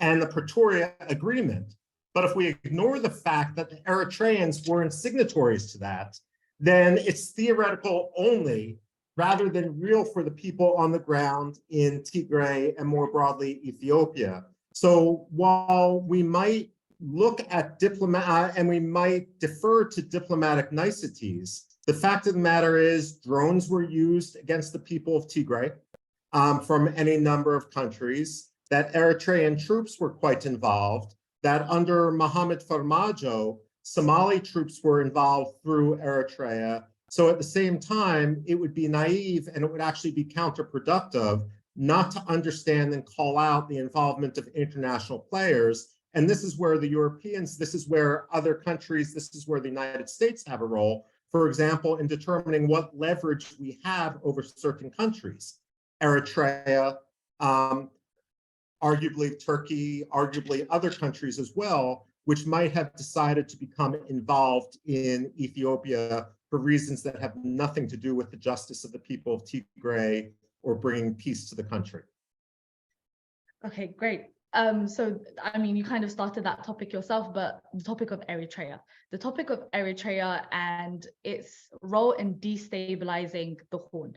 and the Pretoria Agreement. But if we ignore the fact that the Eritreans weren't signatories to that, then it's theoretical only rather than real for the people on the ground in Tigray and more broadly Ethiopia. So while we might look at and we might defer to diplomatic niceties, the fact of the matter is drones were used against the people of Tigray from any number of countries, that Eritrean troops were quite involved, that under Mohamed Farmajo, Somali troops were involved through Eritrea. So at the same time, it would be naive and it would actually be counterproductive not to understand and call out the involvement of international players. And this is where the Europeans, this is where other countries, this is where the United States have a role. For example, in determining what leverage we have over certain countries. Eritrea, arguably Turkey, arguably other countries as well, which might have decided to become involved in Ethiopia for reasons that have nothing to do with the justice of the people of Tigray or bringing peace to the country. Okay, great. So, I mean, you kind of started that topic yourself, but the topic of Eritrea and its role in destabilizing the Horn.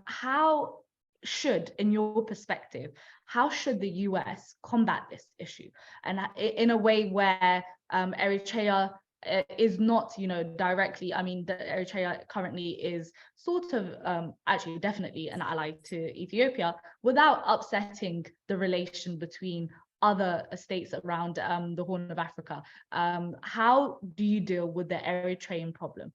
How should, in your perspective, how should the US combat this issue? And in a way where Eritrea is not, directly, I mean, the Eritrea currently is sort of actually definitely an ally to Ethiopia without upsetting the relation between other states around the Horn of Africa. How do you deal with the Eritrean problem?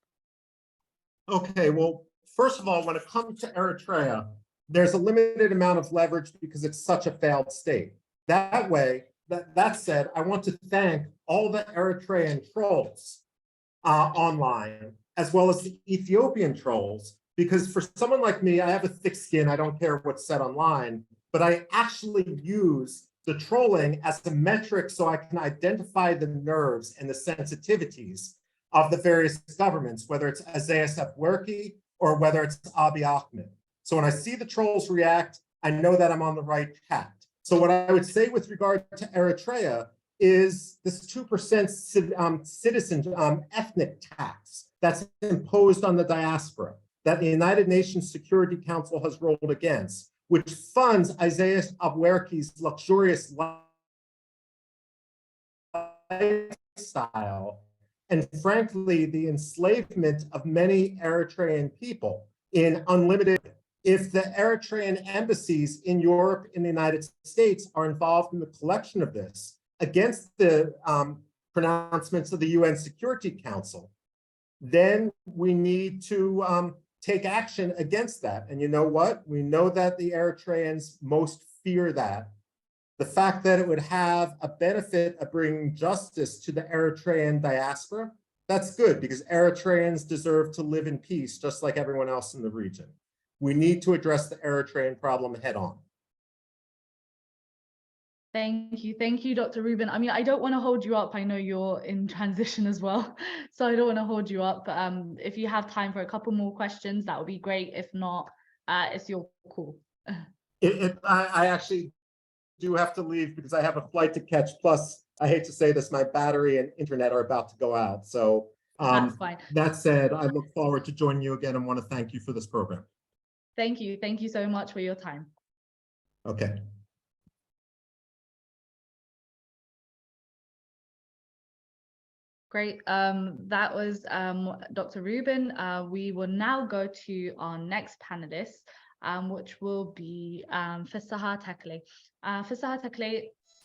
Okay, well, first of all, when it comes to Eritrea, there's a limited amount of leverage because it's such a failed state. That said, I want to thank all the Eritrean trolls online, as well as the Ethiopian trolls, because for someone like me, I have a thick skin, I don't care what's said online, but I actually use the trolling as a metric so I can identify the nerves and the sensitivities of the various governments, whether it's Isaias Afwerki or whether it's Abiy Ahmed. So when I see the trolls react, I know that I'm on the right path. So what I would say with regard to Eritrea is this 2% citizen ethnic tax that's imposed on the diaspora that the United Nations Security Council has rolled against, which funds Isaias Afwerki's luxurious lifestyle and frankly, the enslavement of many Eritrean people in unlimited. If the Eritrean embassies in Europe and the United States are involved in the collection of this against the pronouncements of the UN Security Council, then we need to take action against that. And you know what? We know that the Eritreans most fear that. The fact that it would have a benefit of bringing justice to the Eritrean diaspora, that's good because Eritreans deserve to live in peace just like everyone else in the region. We need to address the Eritrean problem head on. Thank you, Dr. Rubin. I mean, I don't want to hold you up. I know you're in transition as well, so I don't want to hold you up. If you have time for a couple more questions, that would be great. If not, it's your call. I actually do have to leave because I have a flight to catch. Plus, I hate to say this, my battery and internet are about to go out. So that's fine. That said, I look forward to joining you again and want to thank you for this program. Thank you so much for your time. Okay. Great. That was Dr. Rubin. We will now go to our next panelist, which will be Fisaha Takle. Fisaha Takle,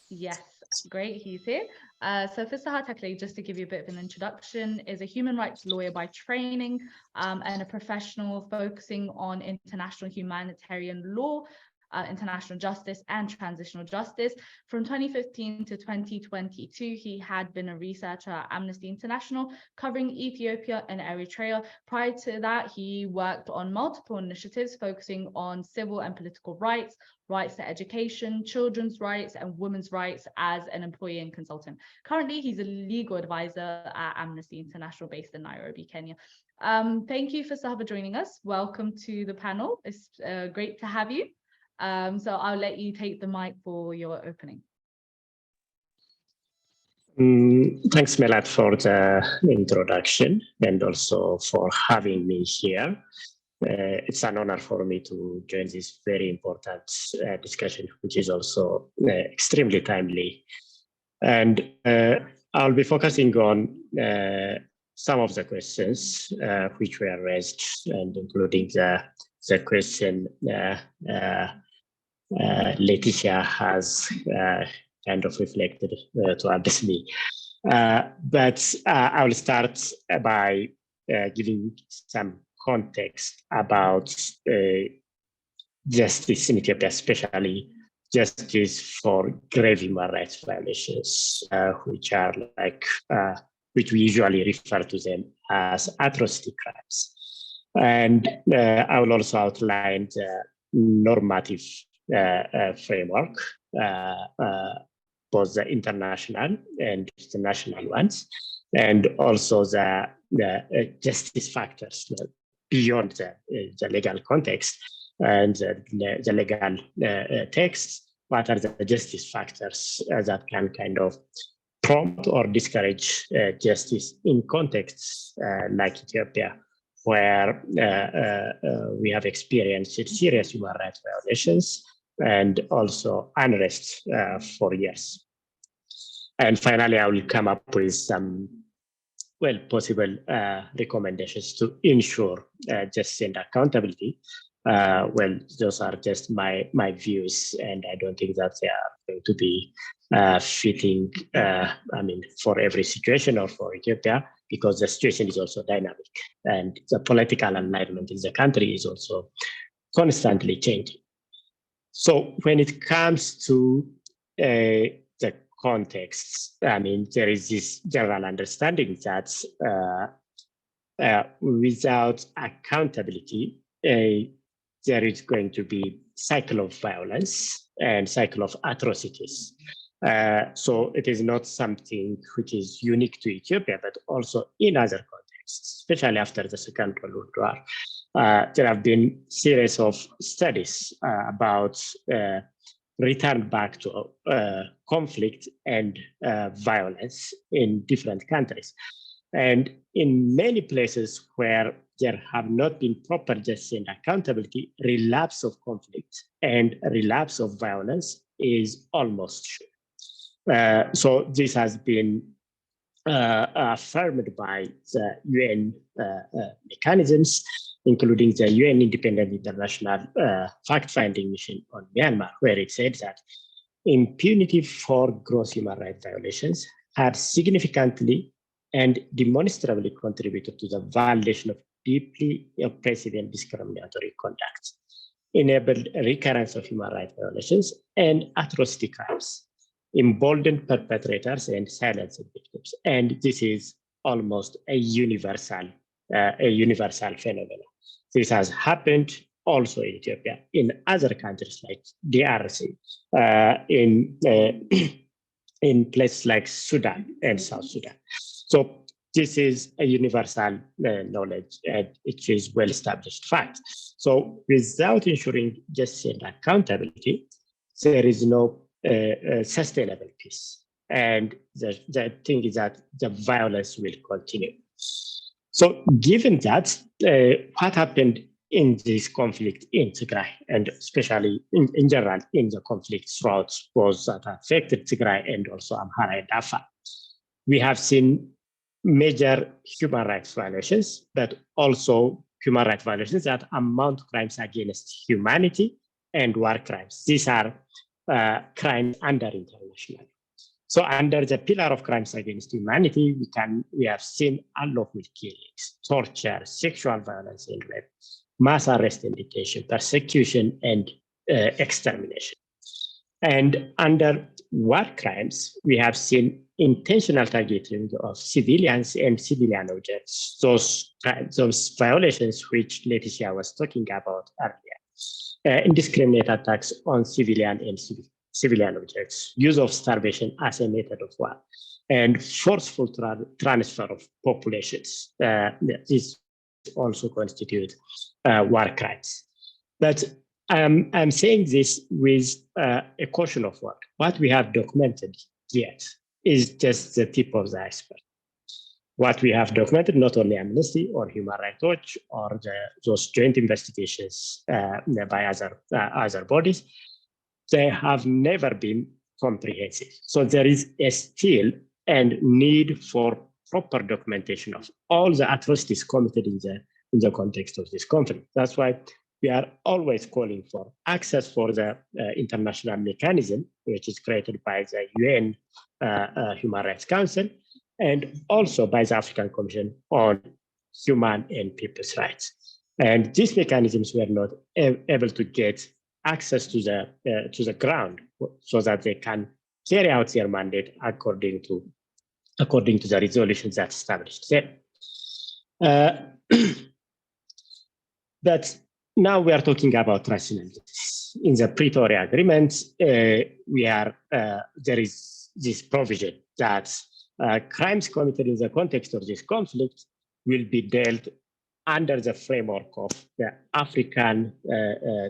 yes, great, he's here. So Fisaha Takle, just to give you a bit of an introduction, is a human rights lawyer by training and a professional focusing on international humanitarian law, international justice and transitional justice. From 2015 to 2022, he had been a researcher at Amnesty International covering Ethiopia and Eritrea. Prior to that, he worked on multiple initiatives focusing on civil and political rights, rights to education, children's rights, and women's rights as an employee and consultant. Currently, he's a legal advisor at Amnesty International based in Nairobi, Kenya. Thank you, Fisaha, for joining us. Welcome to the panel. It's great to have you. So I'll let you take the mic for your opening. Thanks, Melat, for the introduction and also for having me here. It's an honor for me to join this very important discussion, which is also extremely timely. And I'll be focusing on some of the questions which were raised, and including the question Leticia has kind of reflected to address me. But I will start by giving some context about justice in Ethiopia, especially justice for grave human rights violations, which are like, which we usually refer to them as atrocity crimes. And I will also outline the normative framework, both the international and the national ones, and also the justice factors beyond the legal context and the legal text. What are the justice factors that can kind of prompt or discourage justice in contexts like Ethiopia, where we have experienced serious human rights violations and also unrest for years. And finally, I will come up with some, well, possible recommendations to ensure justice and accountability. Well, those are just my views, and I don't think that they are going to be fitting, I mean, for every situation or for Ethiopia, because the situation is also dynamic and the political environment in the country is also constantly changing. So when it comes to the context, I mean, there is this general understanding that without accountability, there is going to be cycle of violence and cycle of atrocities. So it is not something which is unique to Ethiopia, but also in other contexts, especially after the Second World War. There have been series of studies about return back to conflict and violence in different countries. And in many places where there have not been proper justice and accountability, relapse of conflict and relapse of violence is almost sure. So this has been affirmed by the UN mechanisms, including the UN Independent International Fact-Finding Mission on Myanmar, where it said that impunity for gross human rights violations had significantly and demonstrably contributed to the violation of deeply oppressive and discriminatory conduct, enabled recurrence of human rights violations and atrocity crimes, emboldened perpetrators and silenced victims. And this is almost a universal phenomenon. This has happened also in Ethiopia, in other countries like DRC, in places like Sudan and South Sudan. So this is a universal knowledge, and it is well-established fact. So without ensuring justice and accountability, there is no sustainable peace. And the thing is that the violence will continue. So given that, what happened in this conflict in Tigray, and especially in general in the conflict throughout both that affected Tigray and also Amhara and Afar, we have seen major human rights violations, but also human rights violations that amount to crimes against humanity and war crimes. These are crimes under international. So under the pillar of crimes against humanity, we have seen unlawful killings, torture, sexual violence and rape, mass arrest and detention, persecution and extermination. And under war crimes, we have seen intentional targeting of civilians and civilian objects, those violations which Leticia was talking about earlier, indiscriminate attacks on civilian and civilian objects, use of starvation as a method of war, and forceful transfer of populations. This also constitute war crimes. But I'm saying this with a caution of what we have documented yet is just the tip of the iceberg. What we have documented, not only Amnesty or Human Rights Watch or those joint investigations by other bodies, they have never been comprehensive. So there is a still and need for proper documentation of all the atrocities committed in the context of this conflict. That's why we are always calling for access for the international mechanism, which is created by the UN Human Rights Council, and also by the African Commission on Human and People's Rights. And these mechanisms were not able to get access to the ground so that they can carry out their mandate according to the resolutions that established there. But now we are talking about transitional justice. In the Pretoria Agreement, there is this provision that crimes committed in the context of this conflict will be dealt under the framework of the African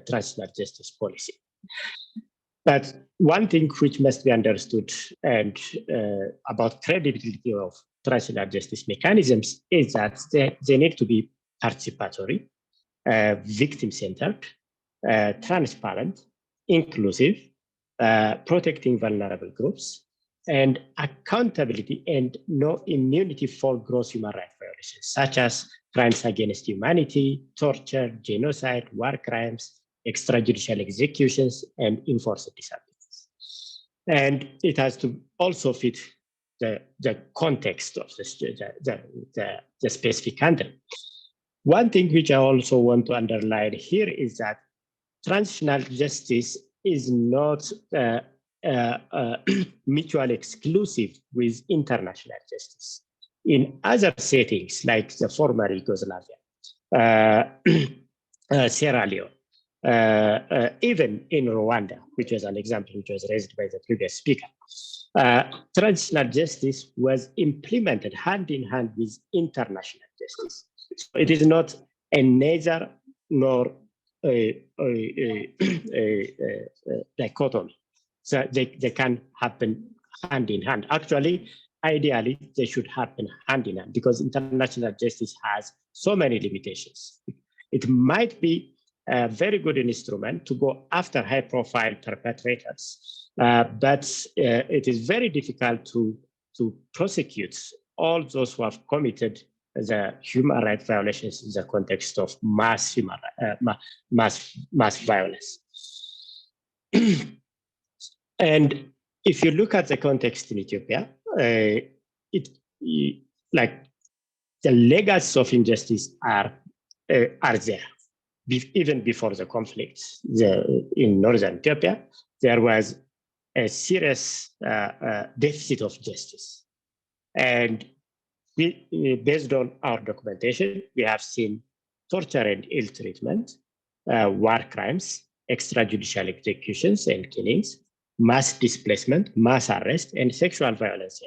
transitional justice policy. But one thing which must be understood and about credibility of transitional justice mechanisms is that they need to be participatory, victim-centered, transparent, inclusive, protecting vulnerable groups, and accountability and no immunity for gross human rights violations, such as crimes against humanity, torture, genocide, war crimes, extrajudicial executions, and enforced disappearances. And it has to also fit the context of the specific country. One thing which I also want to underline here is that transitional justice is not mutually exclusive with international justice. In other settings, like the former Yugoslavia, Sierra Leone, even in Rwanda, which was an example which was raised by the previous speaker, transitional justice was implemented hand in hand with international justice. So it is not a neither nor a dichotomy. So they can happen hand in hand. Actually, ideally, they should happen hand in hand because international justice has so many limitations. It might be a very good instrument to go after high-profile perpetrators, but it is very difficult to prosecute all those who have committed the human rights violations in the context of mass violence. And if you look at the context in Ethiopia, like the legacies of injustice are there. Even before the conflict in northern Ethiopia, there was a serious deficit of justice. And based on our documentation, we have seen torture and ill treatment, war crimes, extrajudicial executions and killings, mass displacement, mass arrest, and sexual violence.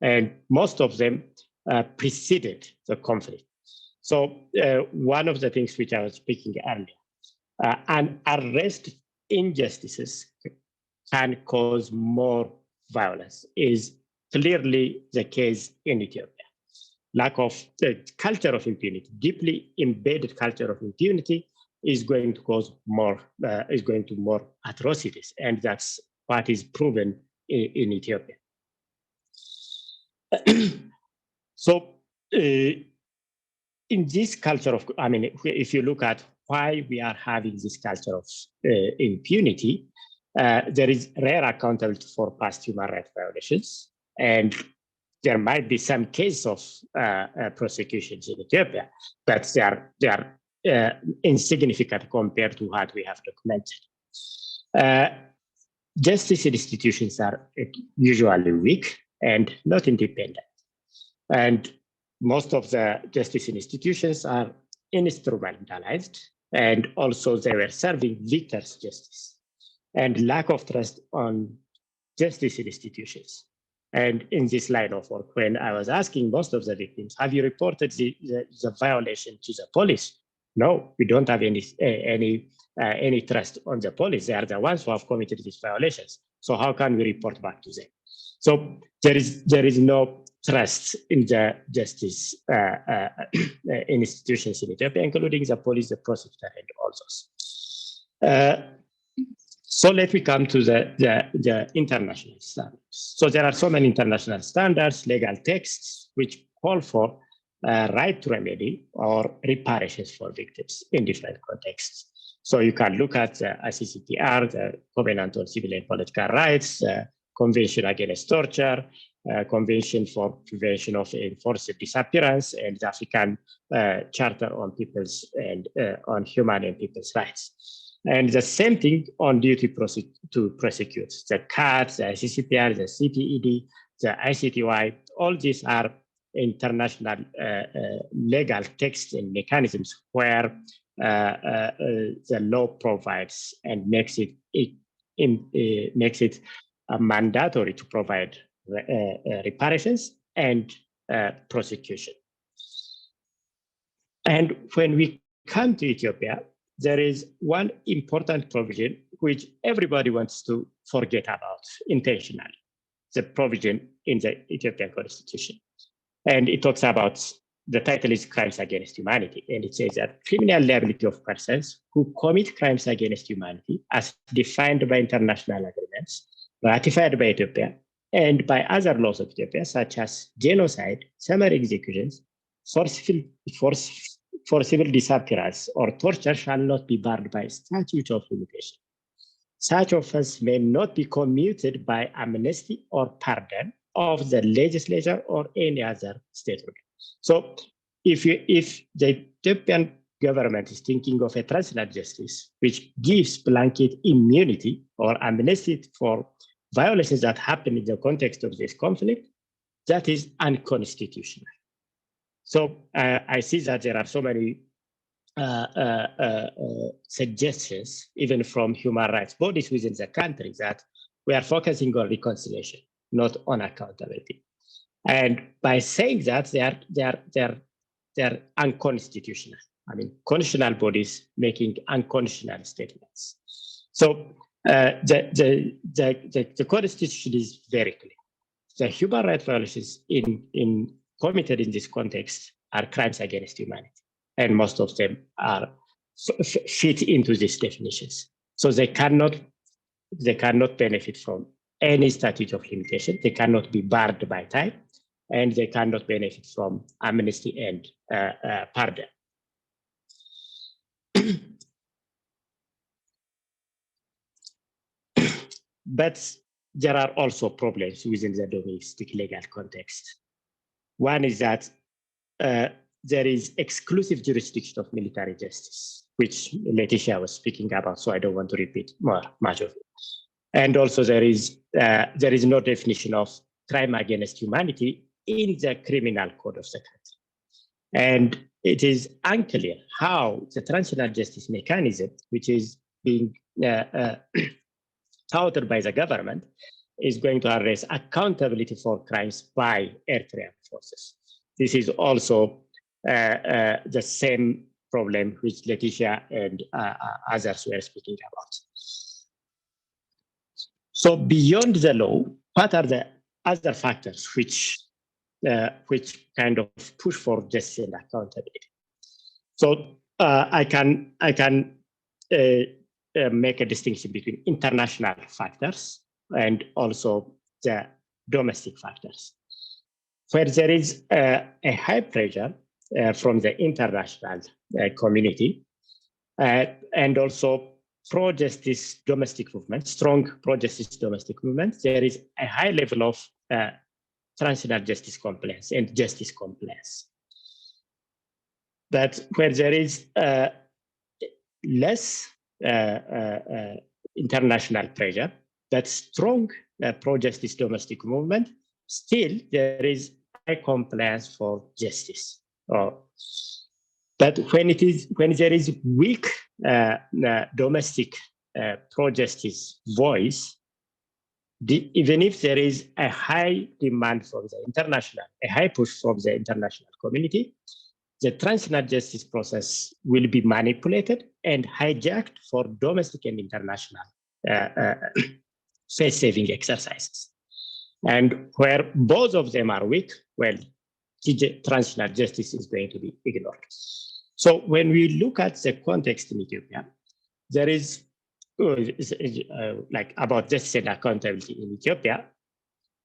And most of them preceded the conflict. So one of the things which I was speaking earlier, an arrest injustices can cause more violence is clearly the case in Ethiopia. Lack of the culture of impunity, deeply embedded culture of impunity, is going to cause more atrocities, and that's what is proven in Ethiopia. So in this culture of, I mean, if you look at why we are having this culture of impunity, there is rare accountability for past human rights violations, and there might be some case of prosecutions in Ethiopia, but they are insignificant compared to what we have documented. Justice institutions are usually weak and not independent. And most of the justice institutions are instrumentalized, and also they were serving victims' justice, and lack of trust on justice institutions. And in this line of work, when I was asking most of the victims, have you reported the violation to the police? No, we don't have any trust on the police. They are the ones who have committed these violations. So how can we report back to them? So there is no trust in the justice institutions in Ethiopia, including the police, the prosecutor, and all those. So let me come to the international standards. So there are so many international standards, legal texts, which call for right to remedy or reparations for victims in different contexts. So you can look at the ICCPR, the Covenant on Civil and Political Rights, Convention Against Torture, Convention for Prevention of Enforced Disappearance, and the African Charter on People's and on Human and People's Rights. And the same thing on duty to prosecute. The CAT, the ICCPR, the CPED, the ICTY, all these are international legal texts and mechanisms where the law provides and makes it mandatory to provide reparations and prosecution. And when we come to Ethiopia, there is one important provision which everybody wants to forget about intentionally, the provision in the Ethiopian constitution. And it talks about, the title is Crimes Against Humanity, and it says that criminal liability of persons who commit crimes against humanity as defined by international agreements, ratified by Ethiopia, and by other laws of Ethiopia, such as genocide, summary executions, forcible disappearance, or torture shall not be barred by statute of limitation. Such offense may not be commuted by amnesty or pardon of the legislature or any other state organ. So if the Ethiopian government is thinking of a transitional justice, which gives blanket immunity or amnesty for violations that happen in the context of this conflict, that is unconstitutional. So I see that there are so many suggestions, even from human rights bodies within the country, that we are focusing on reconciliation, not on accountability. And by saying that, they're unconstitutional. I mean, constitutional bodies making unconstitutional statements. So the constitution is very clear. The human rights violations committed in this context are crimes against humanity, and most of them are fit into these definitions. So they cannot benefit from any statute of limitation. They cannot be barred by time, and they cannot benefit from amnesty and pardon. But there are also problems within the domestic legal context. One is that there is exclusive jurisdiction of military justice, which Letitia was speaking about, so I don't want to repeat much of it. And also there is no definition of crime against humanity in the criminal code of the country. And it is unclear how the transitional justice mechanism, which is being touted by the government, is going to address accountability for crimes by Eritrean forces. This is also the same problem which Letitia and others were speaking about. So beyond the law, what are the other factors which kind of push for justice and accountability? So I can make a distinction between international factors and also the domestic factors. Where there is a high pressure from the international community and also pro-justice domestic movement, strong pro-justice domestic movement, there is a high level of transitional justice compliance and justice compliance. But where there is less international pressure, that strong pro-justice domestic movement, still there is high compliance for justice. But when there is weak domestic pro-justice voice, even if there is a high demand from the international, a high push from the international community, the transitional justice process will be manipulated and hijacked for domestic and international face-saving exercises. And where both of them are weak, well, transitional justice is going to be ignored. So when we look at the context in Ethiopia, there is like about justice and accountability in Ethiopia,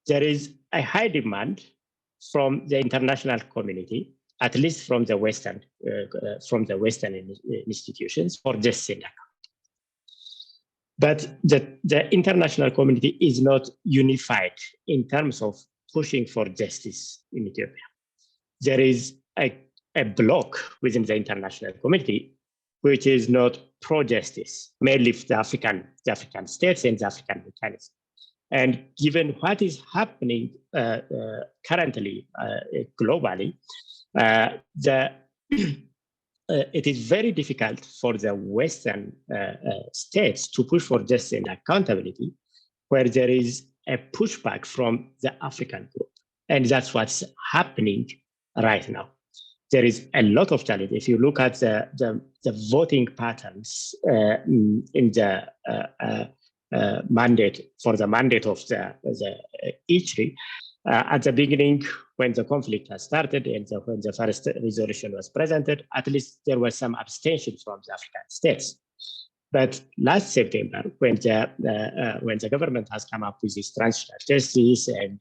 there is a high demand from the international community, at least from the Western institutions, for justice and accountability. But the international community is not unified in terms of pushing for justice in Ethiopia. There is a block within the international community which is not pro-justice, mainly the African states and the African mechanism. And given what is happening currently globally, it is very difficult for the Western states to push for justice and accountability, where there is a pushback from the African group. And that's what's happening right now. There is a lot of challenge. If you look at the voting patterns in the mandate of the Tigray, at the beginning, when the conflict has started and when the first resolution was presented, at least there was some abstention from the African states. But last September, when the government has come up with this transitional justice and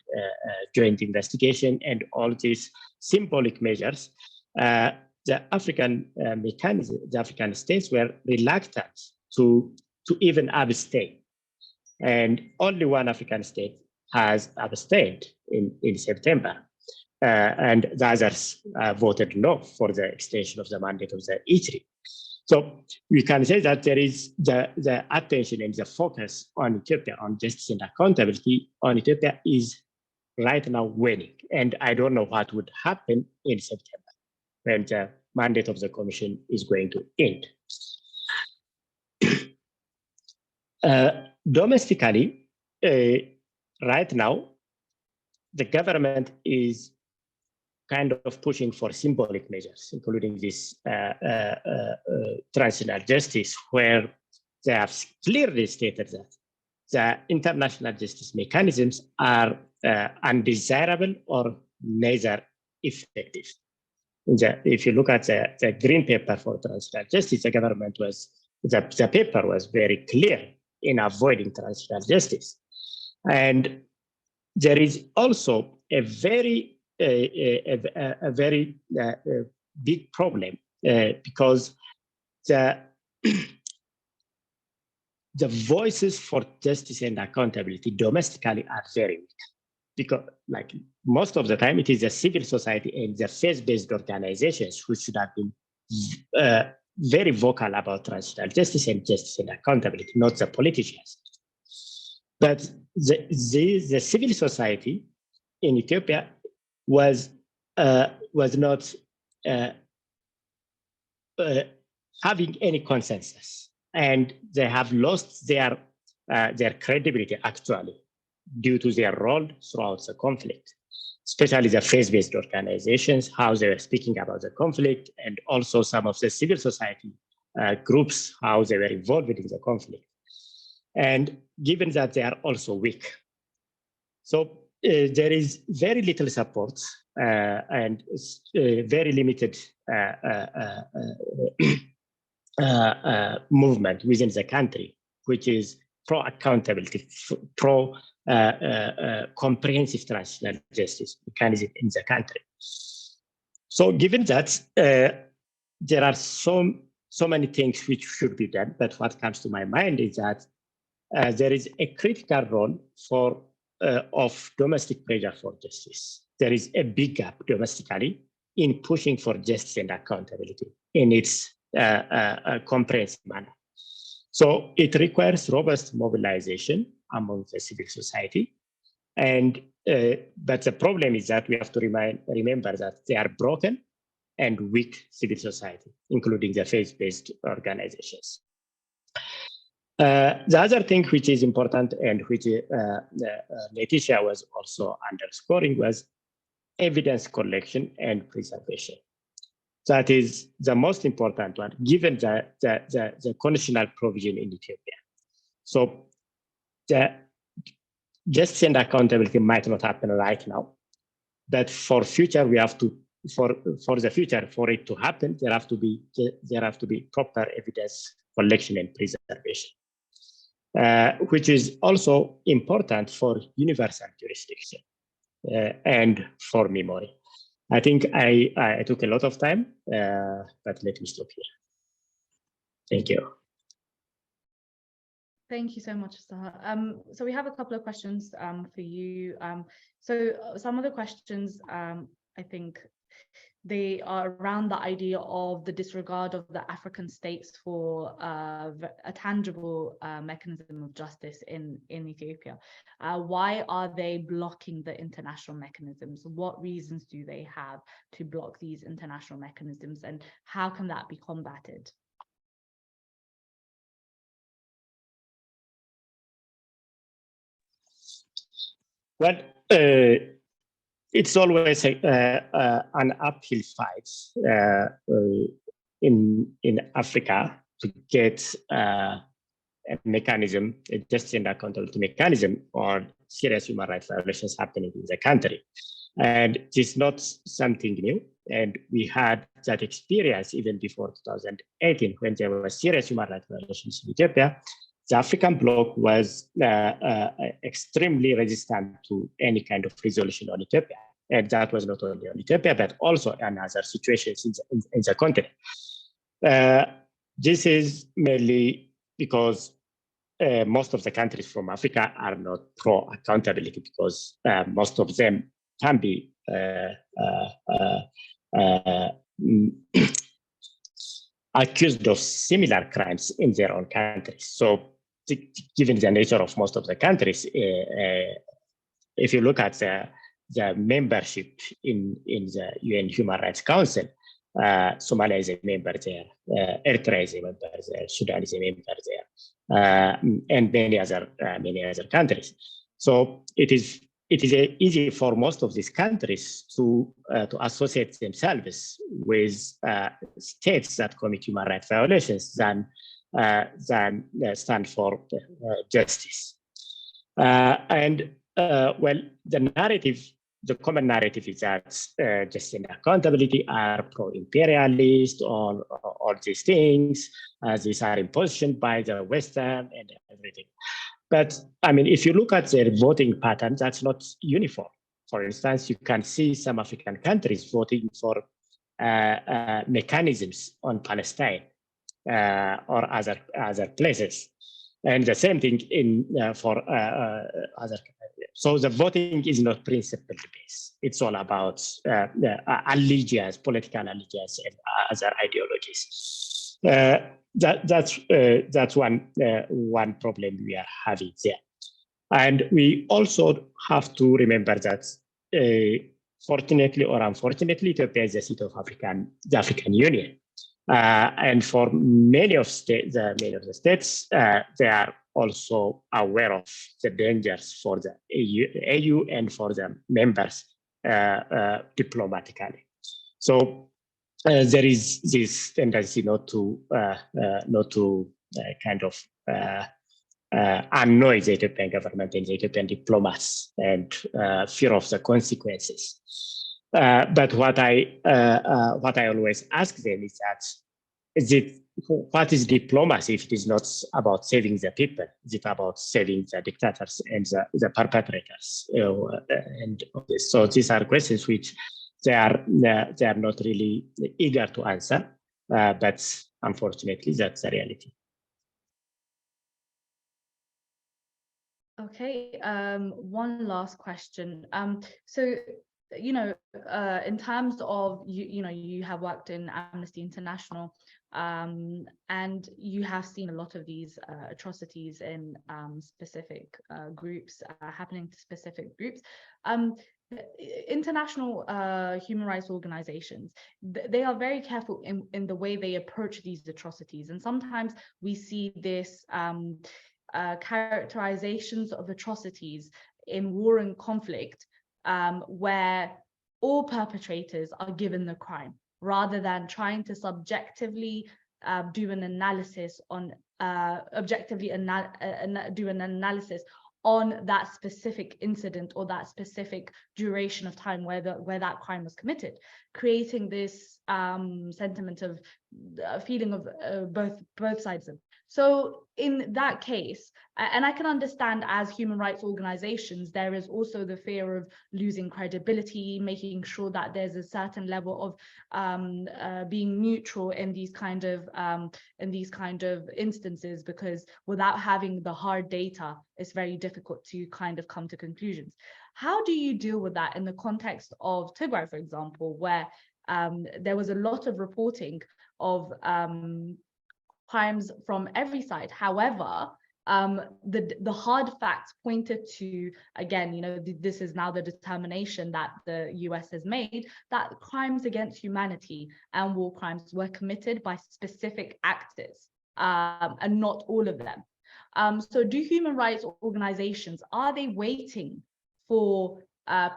joint investigation and all these symbolic measures, the African mechanism, the African states were reluctant to even abstain. And only one African state has abstained in September. And the others voted no for the extension of the mandate of the Tigray. So we can say that there is the attention and the focus on Ethiopia, on justice and accountability on Ethiopia is right now waning. And I don't know what would happen in September when the mandate of the commission is going to end. Domestically, right now, the government is kind of pushing for symbolic measures, including this transitional justice, where they have clearly stated that the international justice mechanisms are undesirable or neither effective. If you look at the green paper for transitional justice, the paper was very clear in avoiding transitional justice. And there is also a very big problem because the voices for justice and accountability domestically are very weak. Because, like most of the time, it is the civil society and the faith-based organizations who should have been very vocal about transitional justice and accountability, not the politicians. But the civil society in Ethiopia was not having any consensus, and they have lost their credibility actually due to their role throughout the conflict, especially the faith-based organizations, how they were speaking about the conflict, and also some of the civil society groups, how they were involved in the conflict. And given that they are also weak, so there is very little support and very limited movement within the country, which is pro-accountability, pro-comprehensive transitional justice mechanism in the country. So given that there are so many things which should be done, but what comes to my mind is that there is a critical role of domestic pressure for justice. There is a big gap domestically in pushing for justice and accountability in its comprehensive manner. So it requires robust mobilization among the civil society. And but the problem is that we have to remember that they are broken and weak civil society, including the faith-based organizations. The other thing which is important and which Laetitia was also underscoring was evidence collection and preservation. That is the most important one, given the constitutional provision in Ethiopia. So the justice and accountability might not happen right now, but for future we have to, for the future, for it to happen, there have to be proper evidence collection and preservation, which is also important for universal jurisdiction and for memory. I think I took a lot of time, but let me stop here. Thank you. Thank you so much, Saha. So we have a couple of questions for you. So some of the questions, I think they are around the idea of the disregard of the African states for a tangible mechanism of justice in Ethiopia. Why are they blocking the international mechanisms? What reasons do they have to block these international mechanisms, and how can that be combated? Well, it's always an uphill fight in Africa to get a mechanism, a justice and accountability mechanism on serious human rights violations happening in the country. And it's not something new. And we had that experience even before 2018 when there were serious human rights violations in Ethiopia. The African bloc was extremely resistant to any kind of resolution on Ethiopia. And that was not only on Ethiopia, but also in other situations in the continent. This is mainly because most of the countries from Africa are not pro-accountability, because most of them can be accused of similar crimes in their own countries. So given the nature of most of the countries, if you look at the membership in the UN Human Rights Council, Somalia is a member there, Eritrea is a member there, Sudan is a member there, and many other countries. So it is easy for most of these countries to associate themselves with states that commit human rights violations than stand for justice. Well, the common narrative is that justice and accountability are pro-imperialist on all these things. These are imposition by the Western and everything. But I mean, if you look at their voting pattern, that's not uniform. For instance, you can see some African countries voting for mechanisms on Palestine or other places, and the same thing for other. So the voting is not principle based. It's all about allegiance, political allegiance, and other ideologies. That's one problem we are having there. And we also have to remember that fortunately or unfortunately, Ethiopia is the seat of the African Union. And for many of the states, they are also aware of the dangers for the AU and for the members diplomatically. So there is this tendency not to kind of annoy the Ethiopian government and the Ethiopian diplomats and fear of the consequences. But what I always ask them is that what is diplomacy if it is not about saving the people? Is it about saving the dictators and the perpetrators? And so these are questions which they are not really eager to answer, but unfortunately that's the reality. Okay, one last question. So, in terms of you have worked in Amnesty International, and you have seen a lot of these atrocities in specific groups happening to specific groups. International human rights organizations, they are very careful in the way they approach these atrocities, and sometimes we see this characterizations of atrocities in war and conflict, where all perpetrators are given the crime, rather than trying to subjectively do an analysis on do an analysis on that specific incident or that specific duration of time where that crime was committed, creating this sentiment of feeling of both sides of. So in that case, and I can understand as human rights organizations, there is also the fear of losing credibility, making sure that there's a certain level of being neutral in these kind of instances, because without having the hard data, it's very difficult to kind of come to conclusions. How do you deal with that in the context of Tigray, for example, where there was a lot of reporting of crimes from every side? However, the hard facts pointed to, again, this is now the determination that the US has made, that crimes against humanity and war crimes were committed by specific actors, and not all of them. So do human rights organizations, are they waiting for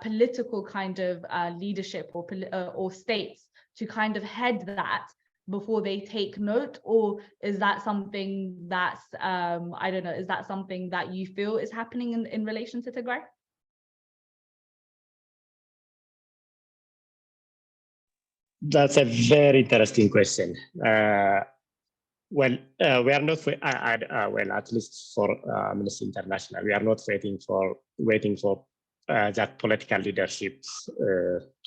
political kind of leadership or states to kind of head that before they take note, or is that something that's I don't know, is that something that you feel is happening in relation to Tigray? That's a very interesting question. Well, we are not well, at least for Amnesty International, we are not waiting for that political leadership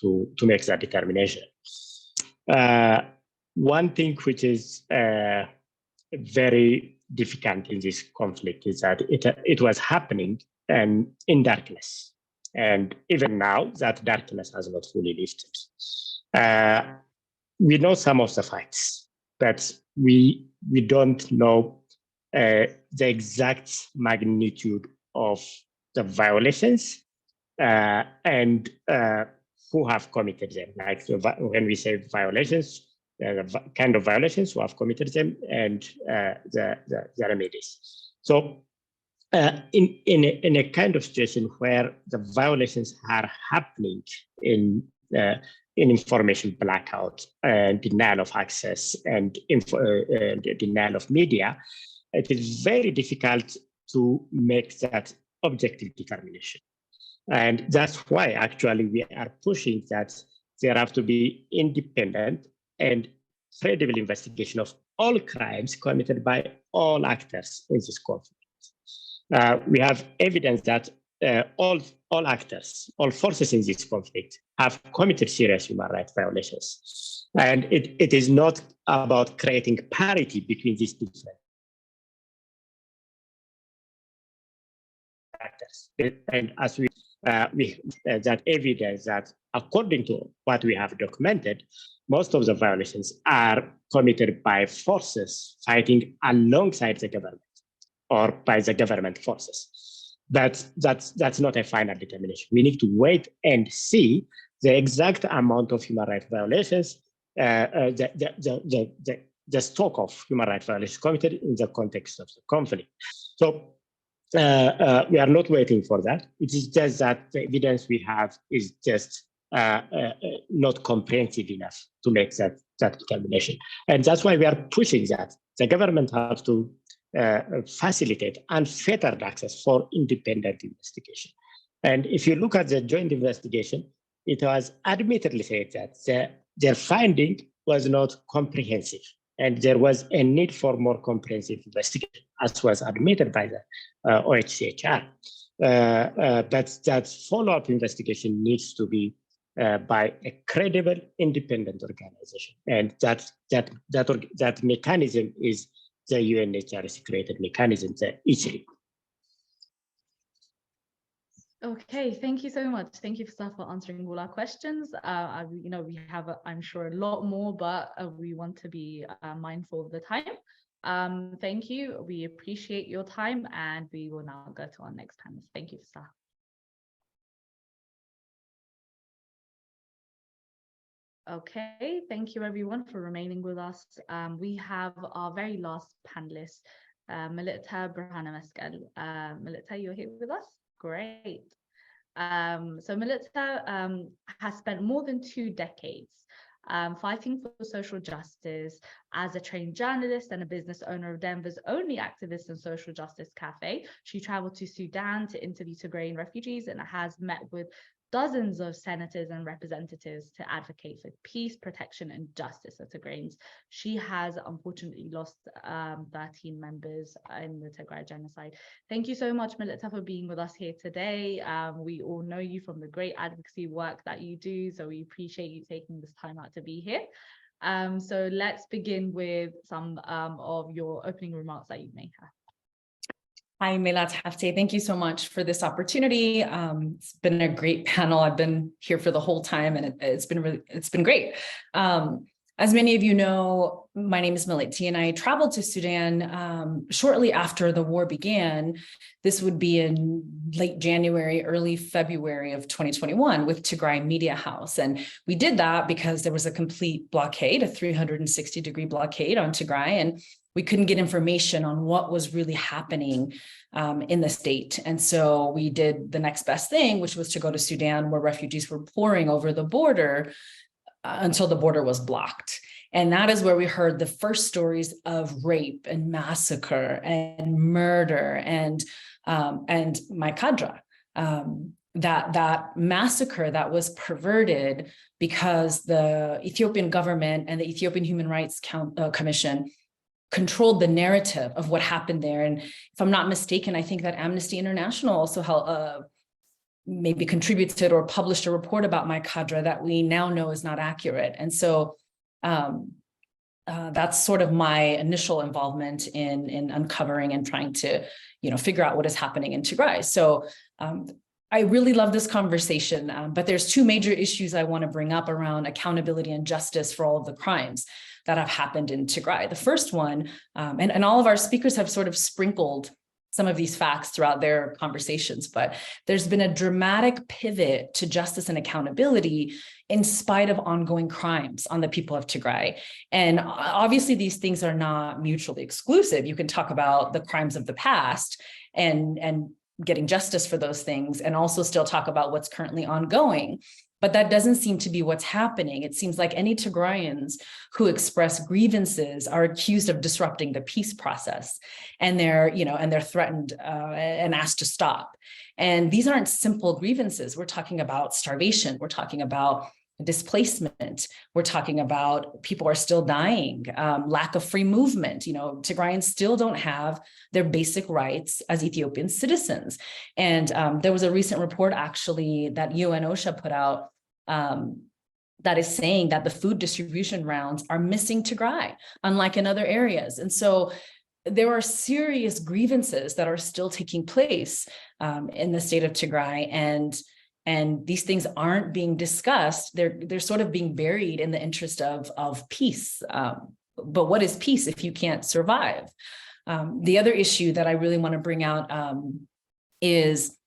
to make that determination. One thing which is very difficult in this conflict is that it was happening in darkness, and even now that darkness has not fully lifted. We know some of the facts, but we don't know the exact magnitude of the violations and who have committed them. Like when we say violations, the kind of violations who have committed them and the remedies. So in a kind of situation where the violations are happening in information blackout and denial of access and denial of media, it is very difficult to make that objective determination. And that's why actually we are pushing that there have to be independent and credible investigation of all crimes committed by all actors in this conflict. We have evidence that all actors, all forces in this conflict have committed serious human rights violations. And it is not about creating parity between these different actors. And as we that evidence that according to what we have documented, most of the violations are committed by forces fighting alongside the government or by the government forces. That's not a final determination. We need to wait and see the exact amount of human rights violations, the stock of human rights violations committed in the context of the conflict. So we are not waiting for that. It is just that the evidence we have is just not comprehensive enough to make that determination. And that's why we are pushing that. The government has to facilitate unfettered access for independent investigation. And if you look at the joint investigation, it was admittedly said that their finding was not comprehensive. And there was a need for more comprehensive investigation, as was admitted by the OHCHR. But that follow-up investigation needs to be by a credible, independent organization. And that mechanism is the UNHCR's created mechanism, the ICRI. Okay, thank you so much. Thank you, Mustafa, for answering all our questions. We have, I'm sure, a lot more, but we want to be mindful of the time. Thank you. We appreciate your time, and we will now go to our next panelist. Thank you, Mustafa. Okay, thank you everyone for remaining with us. We have our very last panelist, Melita Burhana-Meskel. Melita, you're here with us? Great. So Melita has spent more than 2 decades fighting for social justice as a trained journalist and a business owner of Denver's only activist and social justice cafe. She traveled to Sudan to interview Tigrayan refugees and has met with dozens of senators and representatives to advocate for peace, protection, and justice for Tigrayans. She has unfortunately lost 13 members in the Tigray genocide. Thank you so much, Melita, for being with us here today. We all know you from the great advocacy work that you do, so we appreciate you taking this time out to be here. So let's begin with some of your opening remarks that you may have. Hi, Melat Hafte. Thank you so much for this opportunity. It's been a great panel. I've been here for the whole time, and it's been great. As many of you know, my name is Melita, and I traveled to Sudan shortly after the war began. This would be in late January, early February of 2021 with Tigray Media House. And we did that because there was a complete blockade, a 360-degree blockade on Tigray, and we couldn't get information on what was really happening in the state. And so we did the next best thing, which was to go to Sudan, where refugees were pouring over the border until the border was blocked. And that is where we heard the first stories of rape and massacre and murder and my cadre. That massacre that was perverted because the Ethiopian government and the Ethiopian Human Rights Commission controlled the narrative of what happened there. And if I'm not mistaken, I think that Amnesty International also maybe contributed or published a report about my cadre that we now know is not accurate. And so that's sort of my initial involvement in uncovering and trying to, figure out what is happening in Tigray. So I really love this conversation, but there's 2 major issues I want to bring up around accountability and justice for all of the crimes that have happened in Tigray. The first one, and all of our speakers have sort of sprinkled some of these facts throughout their conversations, but there's been a dramatic pivot to justice and accountability in spite of ongoing crimes on the people of Tigray. And obviously these things are not mutually exclusive. You can talk about the crimes of the past and getting justice for those things, and also still talk about what's currently ongoing. But that doesn't seem to be what's happening. It seems like any Tigrayans who express grievances are accused of disrupting the peace process, and they're threatened and asked to stop. And these aren't simple grievances. We're talking about starvation. We're talking about displacement. We're talking about people are still dying, lack of free movement. Tigrayans still don't have their basic rights as Ethiopian citizens. And there was a recent report actually that UN OSHA put out that is saying that the food distribution rounds are missing Tigray, unlike in other areas. And so there are serious grievances that are still taking place in the state of Tigray, and these things aren't being discussed. They're sort of being buried in the interest of peace. But what is peace if you can't survive? The other issue that I really want to bring out is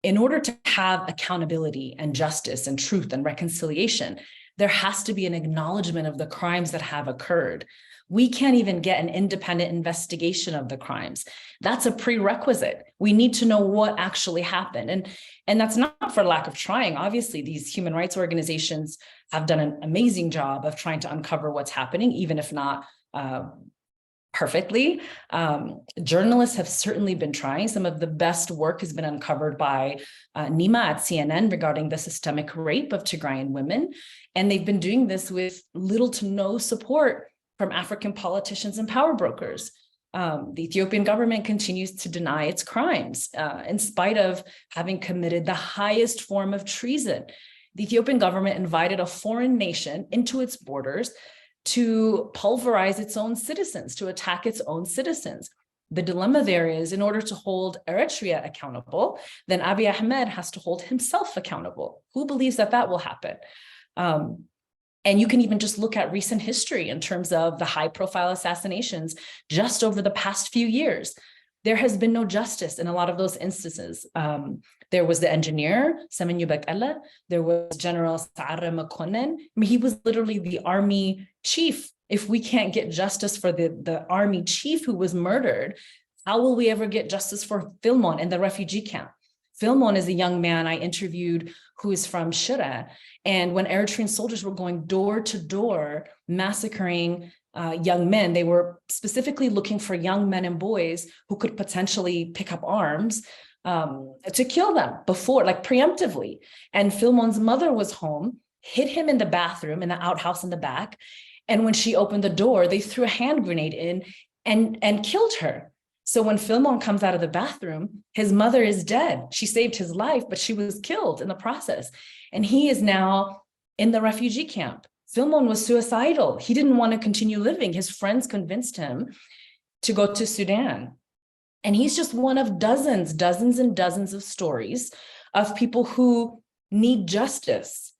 in order to have accountability and justice and truth and reconciliation, there has to be an acknowledgement of the crimes that have occurred. We can't even get an independent investigation of the crimes. That's a prerequisite. We need to know what actually happened. And that's not for lack of trying. Obviously, these human rights organizations have done an amazing job of trying to uncover what's happening, even if not perfectly. Journalists have certainly been trying. Some of the best work has been uncovered by Nima at CNN regarding the systemic rape of Tigrayan women. And they've been doing this with little to no support from African politicians and power brokers. The Ethiopian government continues to deny its crimes in spite of having committed the highest form of treason. The Ethiopian government invited a foreign nation into its borders to pulverize its own citizens, to attack its own citizens. The dilemma there is, in order to hold Eritrea accountable, then Abiy Ahmed has to hold himself accountable. Who believes that that will happen? And you can even just look at recent history in terms of the high-profile assassinations just over the past few years. There has been no justice in a lot of those instances. There was the engineer, Semenyo Bekele. There was General Saare Makonnen. I mean, he was literally the army chief. If we can't get justice for the army chief who was murdered, how will we ever get justice for Filmon in the refugee camp? Filmon is a young man I interviewed who is from Shire. And when Eritrean soldiers were going door to door, massacring young men, they were specifically looking for young men and boys who could potentially pick up arms to kill them before, like preemptively. And Filmon's mother was home, hid him in the bathroom, in the outhouse in the back. And when she opened the door, they threw a hand grenade in and killed her. So when Filmon comes out of the bathroom, his mother is dead. She saved his life, but she was killed in the process. And he is now in the refugee camp. Filmon was suicidal. He didn't want to continue living. His friends convinced him to go to Sudan. And he's just one of dozens and dozens of stories of people who need justice.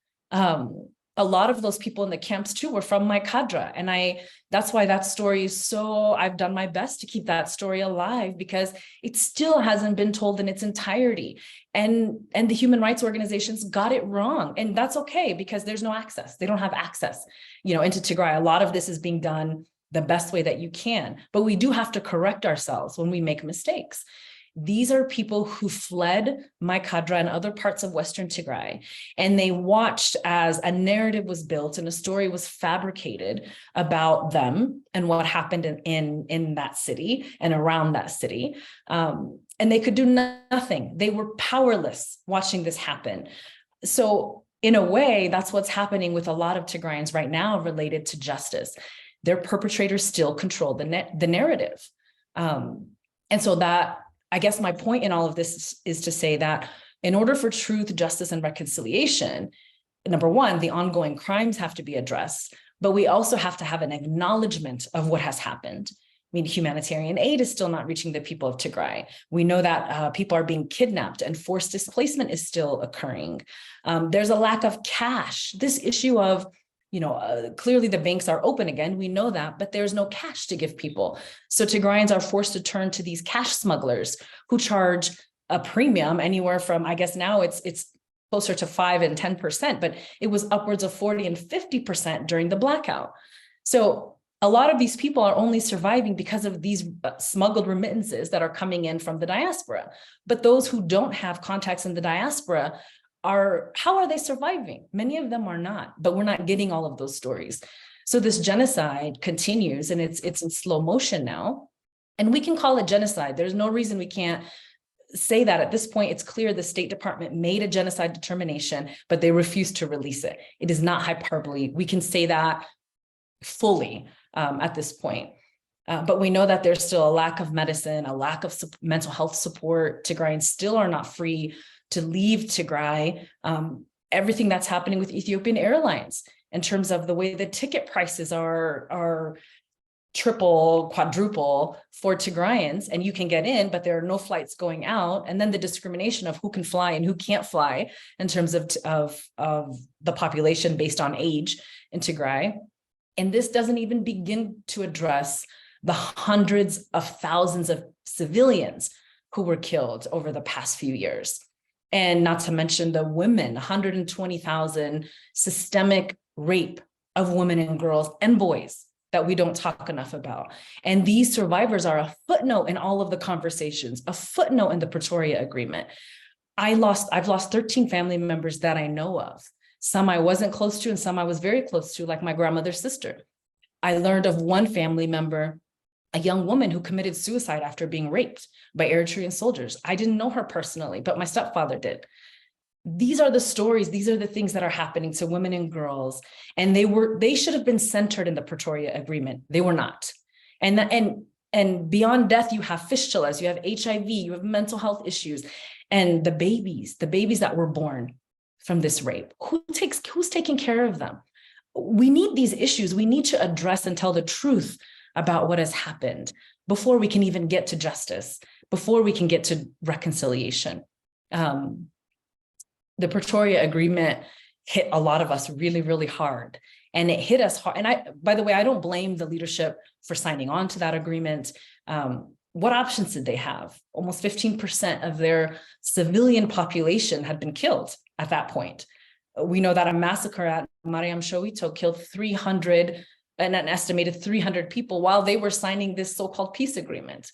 A lot of those people in the camps too were from my cadre. And that's why that story is so, I've done my best to keep that story alive because it still hasn't been told in its entirety. And the human rights organizations got it wrong. And that's okay because there's no access. They don't have access, into Tigray. A lot of this is being done the best way that you can, but we do have to correct ourselves when we make mistakes. These are people who fled my cadre and other parts of Western Tigray, and they watched as a narrative was built and a story was fabricated about them and what happened in that city and around that city. And they could do nothing. They were powerless watching this happen. So in a way, that's what's happening with a lot of Tigrayans right now related to justice. Their perpetrators still control the narrative. And so that, I guess my point in all of this is to say that in order for truth, justice, and reconciliation, number one, the ongoing crimes have to be addressed, but we also have to have an acknowledgement of what has happened. I mean, humanitarian aid is still not reaching the people of Tigray. We know that people are being kidnapped and forced displacement is still occurring. There's a lack of cash. This issue of clearly the banks are open again. We know that, but there's no cash to give people. So Tigrayans are forced to turn to these cash smugglers who charge a premium anywhere from, I guess now it's closer to 5 and 10%, but it was upwards of 40 and 50% during the blackout. So a lot of these people are only surviving because of these smuggled remittances that are coming in from the diaspora. But those who don't have contacts in the diaspora how are they surviving? Many of them are not, but we're not getting all of those stories. So this genocide continues and it's in slow motion now, and we can call it genocide. There's no reason we can't say that. At this point, it's clear the State Department made a genocide determination, but they refused to release it. It is not hyperbole. We can say that fully at this point. But we know that there's still a lack of medicine, a lack of mental health support. Tigrayans still are not free to leave Tigray. Everything that's happening with Ethiopian Airlines in terms of the way the ticket prices are triple, quadruple for Tigrayans, and you can get in, but there are no flights going out. And then the discrimination of who can fly and who can't fly in terms of the population based on age in Tigray. And this doesn't even begin to address the hundreds of thousands of civilians who were killed over the past few years. And not to mention the women, 120,000 systemic rape of women and girls and boys that we don't talk enough about. And these survivors are a footnote in all of the conversations, a footnote in the Pretoria Agreement. I've lost 13 family members that I know of. Some I wasn't close to and some I was very close to, like my grandmother's sister. I learned of one family member, a young woman who committed suicide after being raped by Eritrean soldiers. I didn't know her personally, but my stepfather did. These are the stories, these are the things that are happening to women and girls. And they should have been centered in the Pretoria Agreement. They were not. And beyond death, you have fistulas, you have HIV, you have mental health issues, and the babies that were born from this rape. Who's taking care of them? We need these issues. We need to address and tell the truth about what has happened before we can even get to justice, before we can get to reconciliation. The Pretoria Agreement hit a lot of us really, really hard. And it hit us hard. And by the way, I don't blame the leadership for signing on to that agreement. What options did they have? Almost 15% of their civilian population had been killed at that point. We know that a massacre at Mariam Soweto killed 300 and an estimated 300 people while they were signing this so-called peace agreement.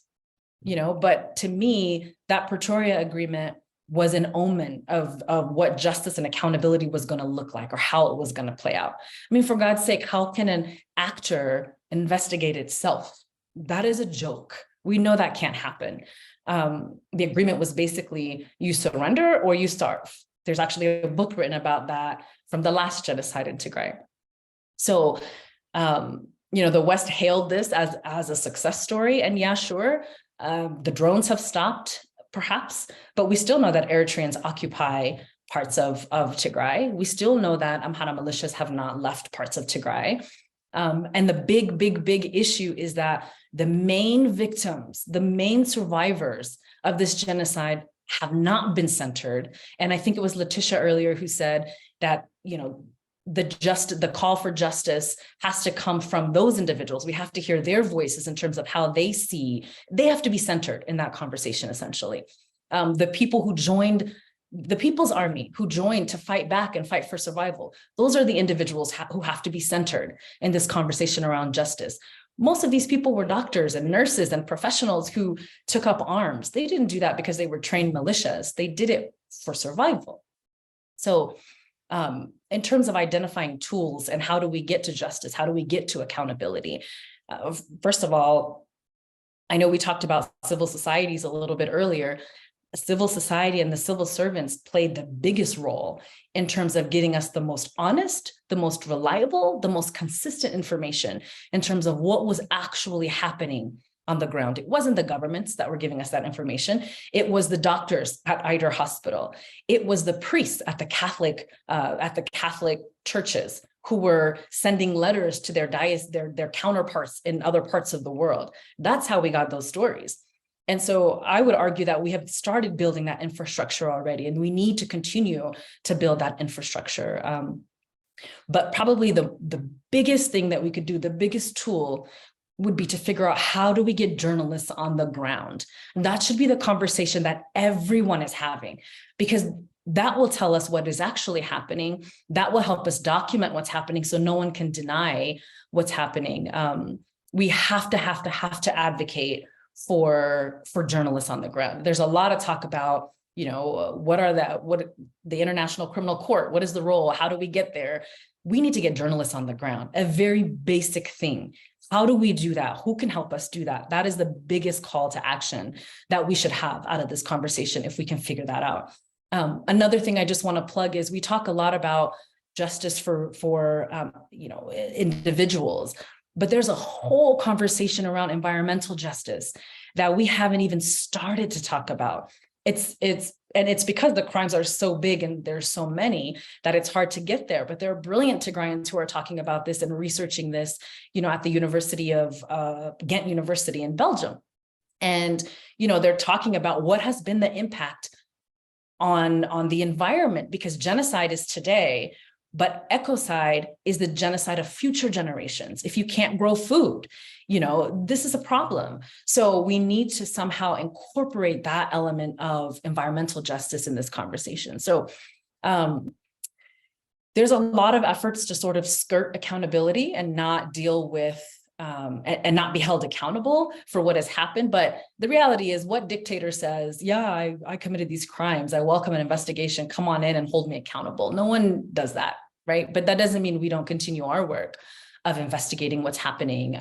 But to me, that Pretoria Agreement was an omen of what justice and accountability was going to look like or how it was going to play out. I mean, for God's sake, how can an actor investigate itself? That is a joke. We know that can't happen. The agreement was basically you surrender or you starve. There's actually a book written about that from the last genocide in Tigray. So, the West hailed this as a success story. And yeah, sure, the drones have stopped, perhaps, but we still know that Eritreans occupy parts of Tigray. We still know that Amhara militias have not left parts of Tigray. And the big issue is that the main victims, the main survivors of this genocide have not been centered. And I think it was Letitia earlier who said that, the call for justice has to come from those individuals. We have to hear their voices in terms of how they see. They have to be centered in that conversation, essentially. The people who joined the People's Army, who joined to fight back and fight for survival, those are the individuals who have to be centered in this conversation around justice. Most of these people were doctors and nurses and professionals who took up arms. They didn't do that because they were trained militias. They did it for survival. So, in terms of identifying tools and how do we get to justice, how do we get to accountability? First of all, I know we talked about civil societies a little bit earlier. Civil society and the civil servants played the biggest role in terms of getting us the most honest, the most reliable, the most consistent information in terms of what was actually happening on the ground. It wasn't the governments that were giving us that information. It was the doctors at Eider Hospital. It was the priests at the Catholic churches who were sending letters to their counterparts in other parts of the world. That's how we got those stories. And so I would argue that we have started building that infrastructure already, and we need to continue to build that infrastructure. But probably the biggest thing that we could do, the biggest tool, would be to figure out how do we get journalists on the ground. That should be the conversation that everyone is having, because that will tell us what is actually happening. That will help us document what's happening so no one can deny what's happening. We have to advocate for journalists on the ground. There's a lot of talk about, what the International Criminal Court, what is the role? How do we get there? We need to get journalists on the ground, a very basic thing. How do we do that? Who can help us do that? That is the biggest call to action that we should have out of this conversation if we can figure that out. Another thing I just want to plug is we talk a lot about justice for individuals, but there's a whole conversation around environmental justice that we haven't even started to talk about. It's because the crimes are so big and there's so many that it's hard to get there. But there are brilliant Tigrayans who are talking about this and researching this, at the University of Ghent University in Belgium. And, they're talking about what has been the impact on the environment, because genocide is today But ecocide is the genocide of future generations. If you can't grow food, this is a problem. So we need to somehow incorporate that element of environmental justice in this conversation. So there's a lot of efforts to sort of skirt accountability and not deal with and not be held accountable for what has happened. But the reality is, what dictator says, yeah, I committed these crimes, I welcome an investigation, come on in and hold me accountable? No one does that, right? But that doesn't mean we don't continue our work of investigating what's happening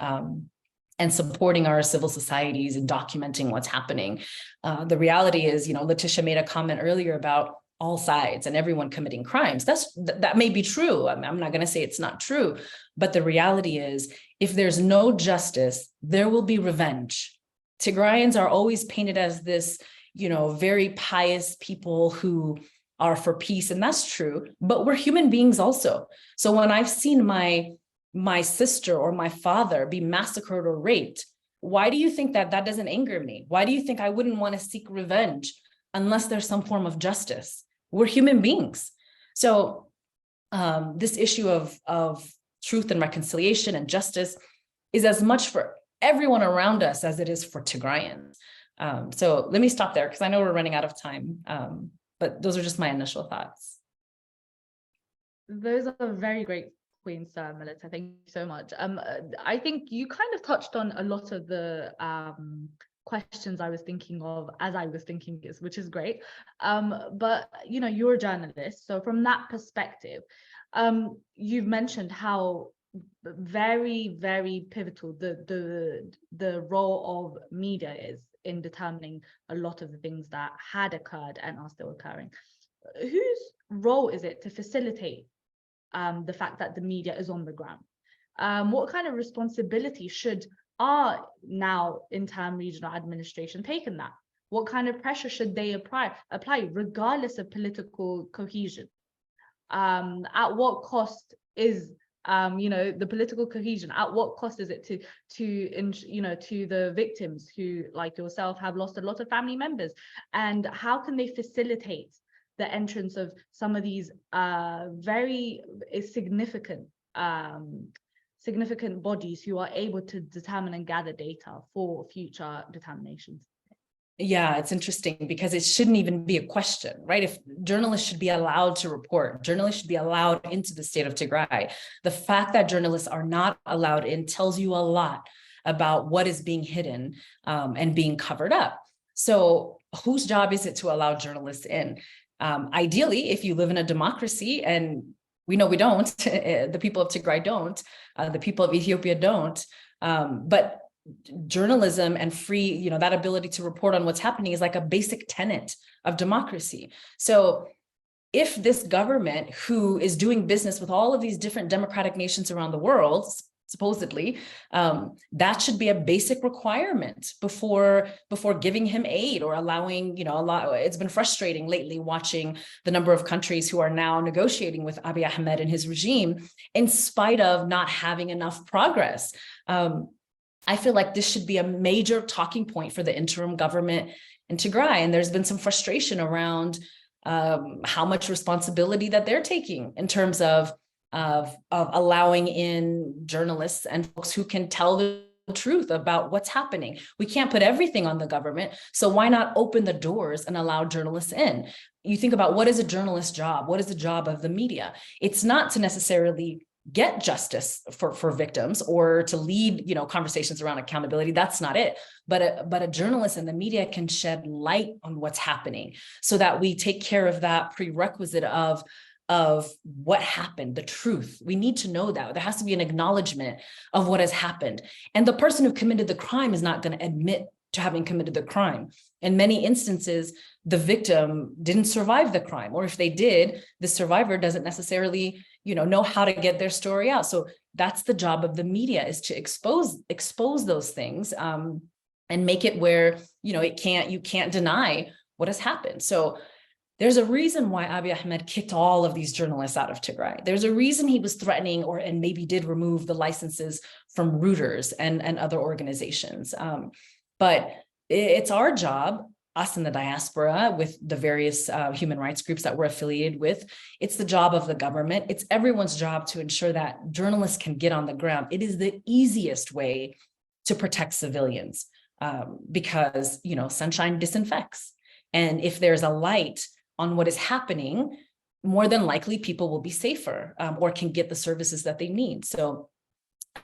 and supporting our civil societies and documenting what's happening. The reality is, Letitia made a comment earlier about all sides and everyone committing crimes. That may be true. I'm not going to say it's not true, but the reality is, if there's no justice, there will be revenge. Tigrayans are always painted as this, very pious people who are for peace, and that's true, but we're human beings also. So when I've seen my sister or my father be massacred or raped, why do you think that doesn't anger me? Why do you think I wouldn't want to seek revenge unless there's some form of justice? We're human beings. So this issue of truth and reconciliation and justice is as much for everyone around us as it is for Tigrayans. So let me stop there because I know we're running out of time, but those are just my initial thoughts. Those are very great points, Melita. Thank you so much. I think you kind of touched on a lot of the questions I was thinking of as I was thinking, which is great. But you're a journalist, so from that perspective, you've mentioned how very, very pivotal the role of media is in determining a lot of the things that had occurred and are still occurring. Whose role is it to facilitate the fact that the media is on the ground? What kind of responsibility should our now interim regional administration take in that? What kind of pressure should they apply regardless of political cohesion? At what cost is the political cohesion? At what cost is it to the victims who, like yourself, have lost a lot of family members? And how can they facilitate the entrance of some of these very significant bodies who are able to determine and gather data for future determinations? Yeah, it's interesting because it shouldn't even be a question, right? If journalists should be allowed to report, journalists should be allowed into the state of Tigray. The fact that journalists are not allowed in tells you a lot about what is being hidden and being covered up. So whose job is it to allow journalists in? Ideally, if you live in a democracy, and we know we don't, the people of Tigray don't, the people of Ethiopia don't, but journalism and free, that ability to report on what's happening is like a basic tenet of democracy. So if this government, who is doing business with all of these different democratic nations around the world, supposedly, that should be a basic requirement before giving him aid or allowing, it's been frustrating lately watching the number of countries who are now negotiating with Abiy Ahmed and his regime in spite of not having enough progress. I feel like this should be a major talking point for the interim government in Tigray. And there's been some frustration around how much responsibility that they're taking in terms of allowing in journalists and folks who can tell the truth about what's happening. We can't put everything on the government. So why not open the doors and allow journalists in? You think about, what is a journalist's job? What is the job of the media? It's not to necessarily get justice for victims or to lead, conversations around accountability. That's not it. But a journalist and the media can shed light on what's happening so that we take care of that prerequisite of what happened, the truth. We need to know that. There has to be an acknowledgement of what has happened. And the person who committed the crime is not going to admit to having committed the crime. In many instances, the victim didn't survive the crime, or if they did, the survivor doesn't necessarily, know how to get their story out. So that's the job of the media, is to expose those things and make it where, you can't deny what has happened. So there's a reason why Abiy Ahmed kicked all of these journalists out of Tigray. There's a reason he was threatening and maybe did remove the licenses from Reuters and other organizations. But it's our job us in the diaspora with the various human rights groups that we're affiliated with. It's the job of the government. It's everyone's job to ensure that journalists can get on the ground. It is the easiest way to protect civilians because, sunshine disinfects. And if there's a light on what is happening, more than likely people will be safer or can get the services that they need. So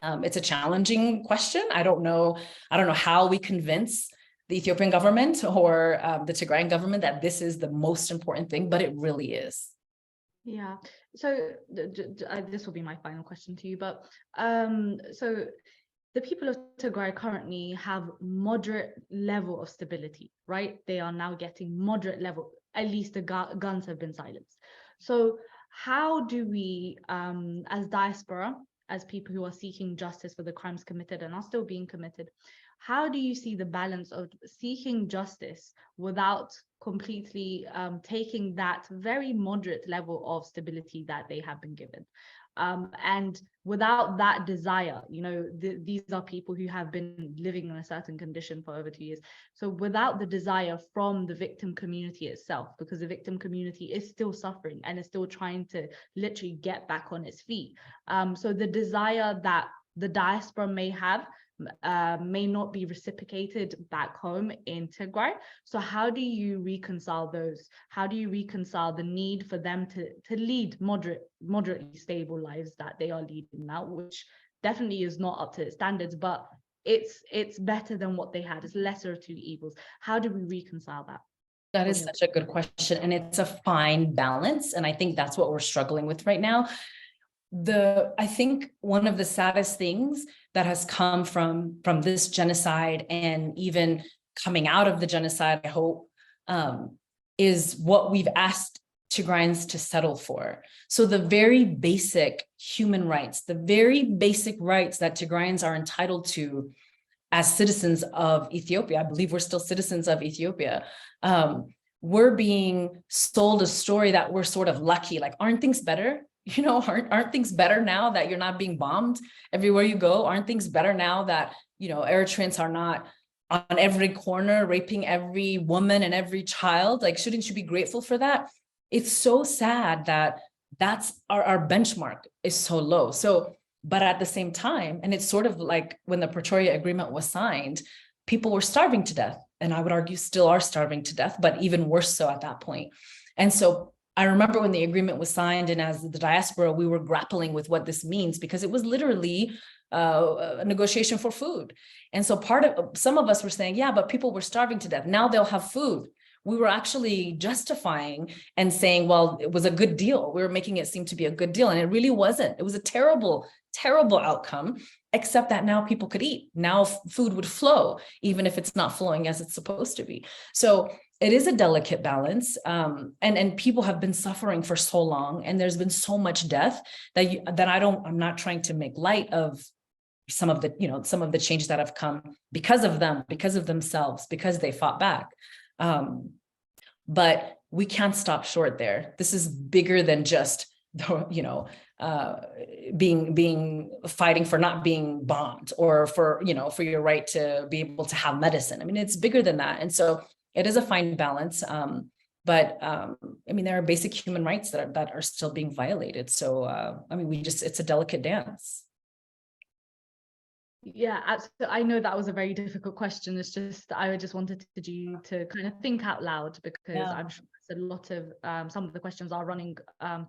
it's a challenging question. I don't know how we convince the Ethiopian government or the Tigrayan government that this is the most important thing, but it really is. Yeah. So this will be my final question to you, but so the people of Tigray currently have moderate level of stability, right? They are now getting moderate level, at least the guns have been silenced. So how do we, as diaspora, as people who are seeking justice for the crimes committed and are still being committed, how do you see the balance of seeking justice without completely taking that very moderate level of stability that they have been given? And without that desire, these are people who have been living in a certain condition for over 2 years. So without the desire from the victim community itself, because the victim community is still suffering and is still trying to literally get back on its feet. So the desire that the diaspora may have may not be reciprocated back home in Tigray. So how do you reconcile those? How do you reconcile the need for them to lead moderately stable lives that they are leading now, which definitely is not up to standards, but it's better than what they had. It's lesser of two evils. How do we reconcile that? That is such a good question, and it's a fine balance, and I think that's what we're struggling with right now. I think one of the saddest things that has come from this genocide, and even coming out of the genocide, I hope, is what we've asked Tigrayans to settle for. So the very basic human rights, the very basic rights that Tigrayans are entitled to as citizens of Ethiopia. I believe we're still citizens of Ethiopia. We're being sold a story that we're sort of lucky, like, aren't things better? Aren't things better now that you're not being bombed everywhere you go? Aren't things better now that, Eritreans are not on every corner raping every woman and every child? Like, shouldn't you be grateful for that? It's so sad that that's our benchmark is so low. So, but at the same time, and it's sort of like when the Pretoria Agreement was signed, people were starving to death. And I would argue still are starving to death, but even worse so at that point. And so I remember when the agreement was signed, and as the diaspora, we were grappling with what this means, because it was literally a negotiation for food. And so some of us were saying, yeah, but people were starving to death. Now they'll have food. We were actually justifying and saying, well, it was a good deal. We were making it seem to be a good deal. And it really wasn't. It was a terrible, terrible outcome, except that now people could eat. Now food would flow, even if it's not flowing as it's supposed to be. So it is a delicate balance, and people have been suffering for so long, and there's been so much death that I'm not trying to make light of some of the changes that have come because of them, because of themselves, because they fought back. But we can't stop short there. This is bigger than just fighting for not being bombed, or for your right to be able to have medicine. I mean, it's bigger than that, and so it is a fine balance, but there are basic human rights that are still being violated. So it's a delicate dance. Yeah, absolutely. I know that was a very difficult question. It's just I just wanted you to kind of think out loud, because I'm sure there's a lot of some of the questions are running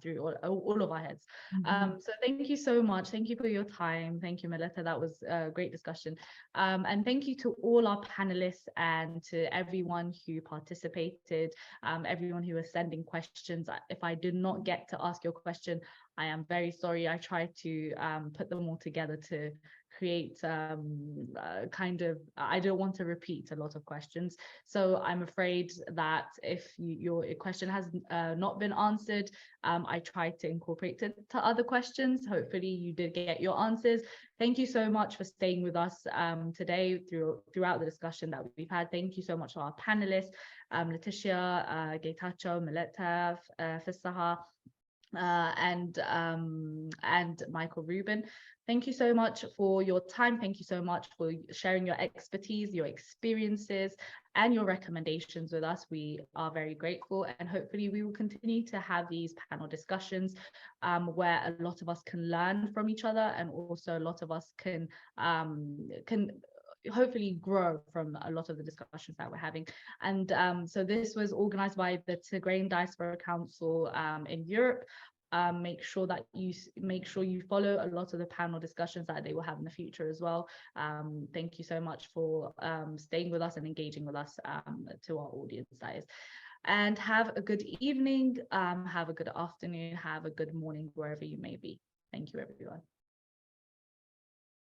through all of our heads. So thank you so much. Thank you for your time. Thank you, Melita. That was a great discussion. And thank you to all our panelists and to everyone who participated, everyone who was sending questions. If I did not get to ask your question, I am very sorry. I tried to put them all together to create I don't want to repeat a lot of questions. So I'm afraid that if your question has not been answered, I tried to incorporate it to other questions. Hopefully you did get your answers. Thank you so much for staying with us today throughout the discussion that we've had. Thank you so much to our panelists, Letitia, Getachew, Melita, Fisaha, and Michael Rubin. Thank you so much for your time. Thank you so much for sharing your expertise, your experiences, and your recommendations with us. We are very grateful, and hopefully we will continue to have these panel discussions where a lot of us can learn from each other, and also a lot of us can hopefully grow from a lot of the discussions that we're having. And so this was organized by the Tigrayan Diaspora Council in Europe. Make sure you follow a lot of the panel discussions that they will have in the future as well. Thank you so much for staying with us and engaging with us, to our audience, that is. And have a good evening, have a good afternoon, have a good morning, wherever you may be. Thank you, everyone.